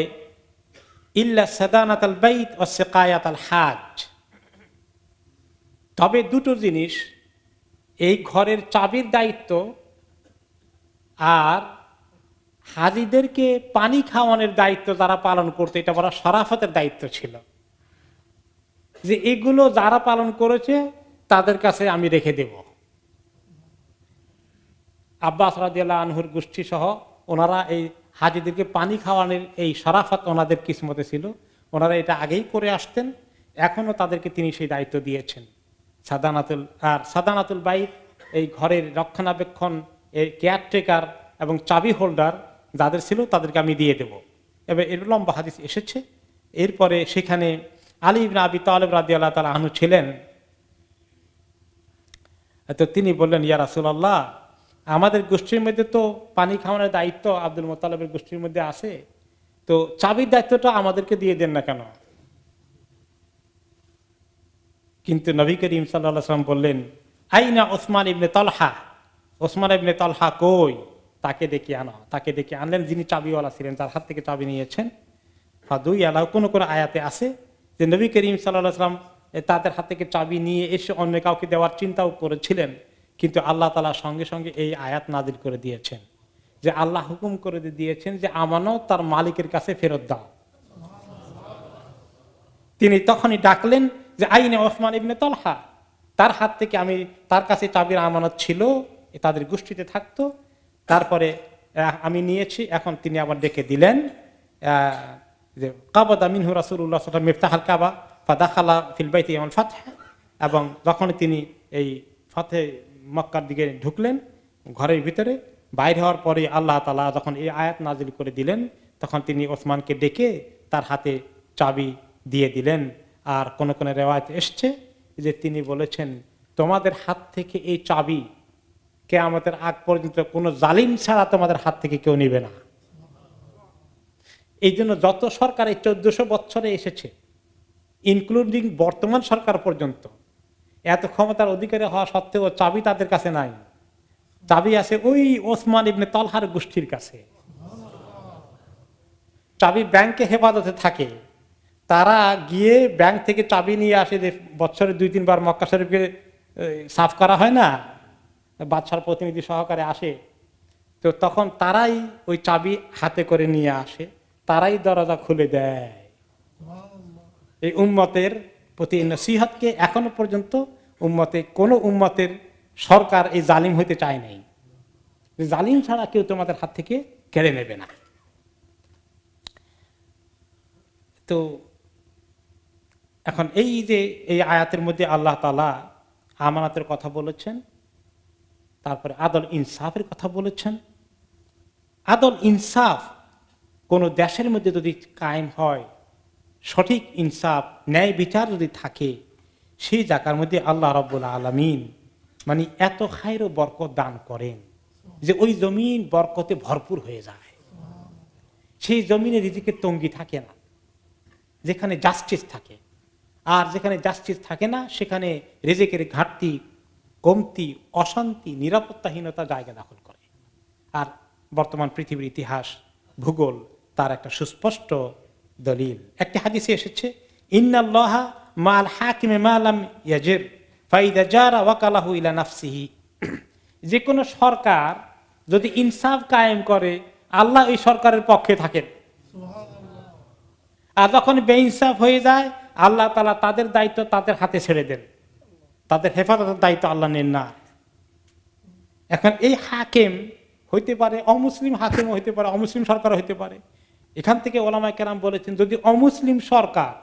ইল্লা সাদানাতাল বাইত ওয়া সিকায়াতাল হাজ, তবে দুটো জিনিস, এই ঘরের চাবির দায়িত্ব আর হাজিদেরকে পানি খাওয়ানোর দায়িত্ব যারা পালন করতো, এটা বড় শরাফতের দায়িত্ব ছিল, যে এগুলো যারা পালন করেছে তাদের কাছে আমি রেখে দেব। আব্বাস রাদিয়াল্লাহু আনহুর গোষ্ঠী সহ ওনারা এই হাজিদেরকে পানি খাওয়ানোর এই শরাফত ওনাদের কিসমতে ছিল, ওনারা এটা আগেই করে আসতেন, এখনো তাদেরকে তিনি সেই দায়িত্ব দিয়েছেন। সাদানাতুল বাইত, এই ঘরের রক্ষণাবেক্ষণ, এর কেয়ারটেকার এবং চাবি হোল্ডার যাদের ছিল তাদেরকে আমি দিয়ে দেব। এবার এর লম্বা হাদিস এসেছে। এরপরে সেখানে আলী ইবনে আবি তালেব রাদিয়াল্লাহু তাআলা আনহু ছিলেন। তো তিনি বললেন, ইয়া রাসূলুল্লাহ, আমাদের গোষ্ঠীর মধ্যে তো পানি খাওয়ানোর দায়িত্ব আব্দুল মুত্তালিবের গোষ্ঠীর মধ্যে আছে, তো চাবির দায়িত্বটা আমাদেরকে দিয়ে দেন না কেন? কিন্তু নবী করিম সাল্লাল্লাহু আলাইহি ওয়াসাল্লাম বললেন, আইনা ওসমান ইবনে তালহা, ওসমান ইবনে তালহা কই? তাকে ডেকে আনা। তাকে ডেকে আনলেন, যিনি চাবিওয়ালা ছিলেন, তার হাত থেকে চাবি নিয়েছেন। ফাদুই আলাহ, কোন কোন আয়াতে আছে যে নবী করিম সাল্লাল্লাহু আলাইহি ওয়াসাল্লাম তাদের হাত থেকে চাবি নিয়ে এসে অন্য কাউকে দেওয়ার চিন্তাও করেছিলেন, কিন্তু আল্লাহ তাআলা সঙ্গে সঙ্গে এই আয়াত নাযিল করে দিয়েছেন যে আল্লাহ হুকুম করে দিয়েছেন যে আমানত তার মালিকের কাছে ফেরত দাও। তিনি তখনই ডাকলেন যে আইনে ওসমান ইবনে তালহা, তার হাত থেকে আমি, তার কাছে চাবির আমানত ছিল, তাদের গোষ্ঠীতে থাকতো, তারপরে আমি নিয়েছি। এখন তিনি আবার ডেকে দিলেন যে কাবাদা মিনহু রাসূলুল্লাহ সাল্লাল্লাহু আলাইহি ওয়াসাল্লাম মিফতাহুল কাবা ফাদাখালা ফিল বাইতি ইয়াউমুল ফাতহ, এবং যখন তিনি এই ফাতহে মক্কার দিকে ঢুকলেন ঘরের ভিতরে, বাইরে হওয়ার পরে আল্লাহ তাআলা যখন এই আয়াত নাযিল করে দিলেন, তখন তিনি ওসমানকে ডেকে তার হাতে চাবি দিয়ে দিলেন। আর কোন কোন রিওয়ায়াতে এসছে যে তিনি বলেছেন, তোমাদের হাত থেকে এই চাবি কিয়ামতের আগ পর্যন্ত কোনো জালিম ছাড়া তোমাদের হাত থেকে কেউ নেবে না। এই জন্য যত সরকার এই 1400 বছরে এসেছে, ইনক্লুডিং বর্তমান সরকার পর্যন্ত, এত ক্ষমতার অধিকারী হওয়া সত্ত্বেও চাবি তাদের কাছে নাই, চাবি আছে ওই ওসমান ইবনে তালহার গোষ্ঠীর কাছে। চাবি ব্যাংকে হেফাজতে থাকে, তারা গিয়ে ব্যাংক থেকে চাবি নিয়ে আসে, যে বছরে 2-3 বার মক্কা শরীফকে সাফ করা হয় না, বাদশার প্রতিনিধি সহকারে আসে, তো তখন তারাই ওই চাবি হাতে করে নিয়ে আসে, তারাই দরজা খুলে দেয়। এই উম্মতের প্রতি নসিহতকে এখনো পর্যন্ত কোন উম্মতের সরকার এই জালিম হইতে চায় নাই, জালিম ছাড়া কেউ তোমাদের হাত থেকে কেড়ে নেবে না। তো এখন এই যে এই আয়াতের মধ্যে আল্লাহ তাআলা আমানতের কথা বলেছেন, তারপরে আদল ইনসাফের কথা বলেছেন। আদল ইনসাফ কোন দেশের মধ্যে যদি কায়েম হয়, সঠিক ইনসাফ ন্যায় বিচার যদি থাকে, সেই জায়গার মধ্যে আল্লাহ রাব্বুল আলামিন মানে এত খায়র ও বরকত দান করেন যে ওই জমিন বরকতে ভরপুর হয়ে যায়। সেই জমিনে রিজিকের তঙ্গি থাকে না, যেখানে জাস্টিস থাকে। আর যেখানে জাস্টিস থাকে না সেখানে রিজিকের ঘাটতি, কমতি, অশান্তি, নিরাপত্তাহীনতা জায়গা দখল করে। আর বর্তমান পৃথিবীর ইতিহাস, ভূগোল তার একটা সুস্পষ্ট দলিল। একটি হাদিসে এসেছে, ইন্নাল্লাহা মাল হাকিমে মা লাম ইয়াজির ফাইদা জারা ওয়াকালাহু ইলা নাফসিহি। যে কোনো সরকার যদি ইনসাফ কায়েম করে, আল্লাহ ওই সরকারের পক্ষে থাকেন। আর যখন বেইনসাফ হয়ে যায়, আল্লাহ তাআলা তাদের দায়িত্ব তাদের হাতে ছেড়ে দেন, তাদের হেফাজতের দায়িত্ব আল্লাহ নেন না। এখন এই হাকিম হইতে পারে অমুসলিম, হাকিম হইতে পারে অমুসলিম, সরকার হইতে পারে। এখান থেকে ওলামায়ে কেরাম বলেছেন, যদি অমুসলিম সরকার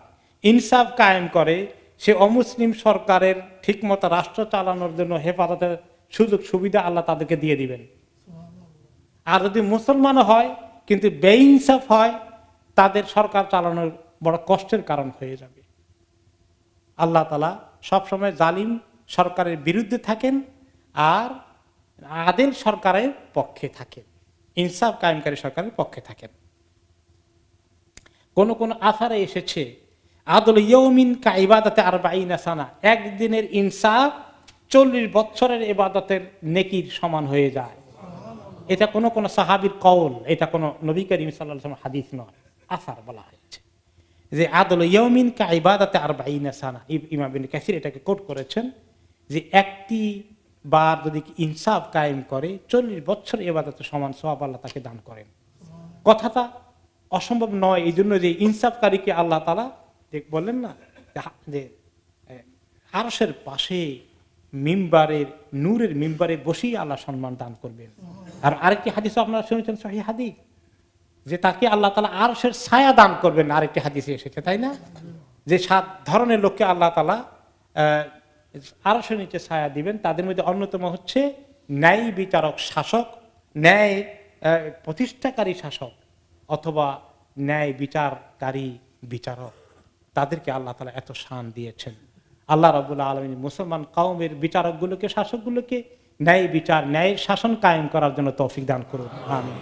ইনসাফ কায়েম করে, সে অমুসলিম সরকারের ঠিকমতো রাষ্ট্র চালানোর জন্য হেফাজতের সুযোগ সুবিধা আল্লাহ তাদেরকে দিয়ে দিবেন। আর যদি মুসলমানও হয় কিন্তু বেইনসাফ হয়, তাদের সরকার চালানোর বড় কষ্টের কারণ হয়ে যাবে। আল্লাহ তাআলা সবসময় জালিম সরকারের বিরুদ্ধে থাকেন আর আদিল সরকারের পক্ষে থাকেন, ইনসাফ কায়েমকারী সরকারের পক্ষে থাকেন। কোন কোন আসারে এসেছে, আদল ইয়াউমিন কা ইবাদাতে আরবাঈনা সানা, একদিনের ইনসাফ 40 বছরের ইবাদতের নেকির সমান হয়ে যায়। এটা কোন কোন সাহাবীর কওল, এটা কোন নবী করিম সাল্লাল্লাহু আলাইহি ওয়াসাল্লাম হাদিস নয়, আসার বলা হয়েছে যে আদল ইয়াউমিন কা ইবাদাতে আরবাঈনা সানা। ইমাম ইবনে কাসির এটাকে কোট করেছেন যে একটি বার যদি ইনসাফ কায়েম করে 40 বছর ইবাদতের সমান সওয়াব আল্লাহ তাকে দান করেন। কথাটা অসম্ভব নয়, এই জন্য যে ইনসাফকারীকে আল্লাহ তাআলা বললেন না যে আরশের পাশে মিম্বারের নূরের মিম্বারে বসেই আল্লাহ সম্মান দান করবেন। আর আরেকটি হাদিস আপনারা শুনেছেন, সহিহ হাদিস, যে তাকে আল্লাহ তাআলা আরশের ছায়া দান করবেন। আরেকটি হাদিসে এসেছে, তাই না, যে 7 ধরনের লোককে আল্লাহ তাআলা আরশের নিচে ছায়া দিবেন। তাদের মধ্যে অন্যতম হচ্ছে ন্যায় বিচারক শাসক, ন্যায় প্রতিষ্ঠাকারী শাসক অথবা ন্যায় বিচারকারী বিচারক। তাদেরকে আল্লাহ তাআলা এত শান দিয়েছেন। আল্লাহ রাব্বুল আলামিন মুসলমান কওমের বিচারকগুলোকে, শাসকগুলোকে ন্যায় বিচার, ন্যায় শাসন কায়েম করার জন্য তৌফিক দান করুন। আমিন।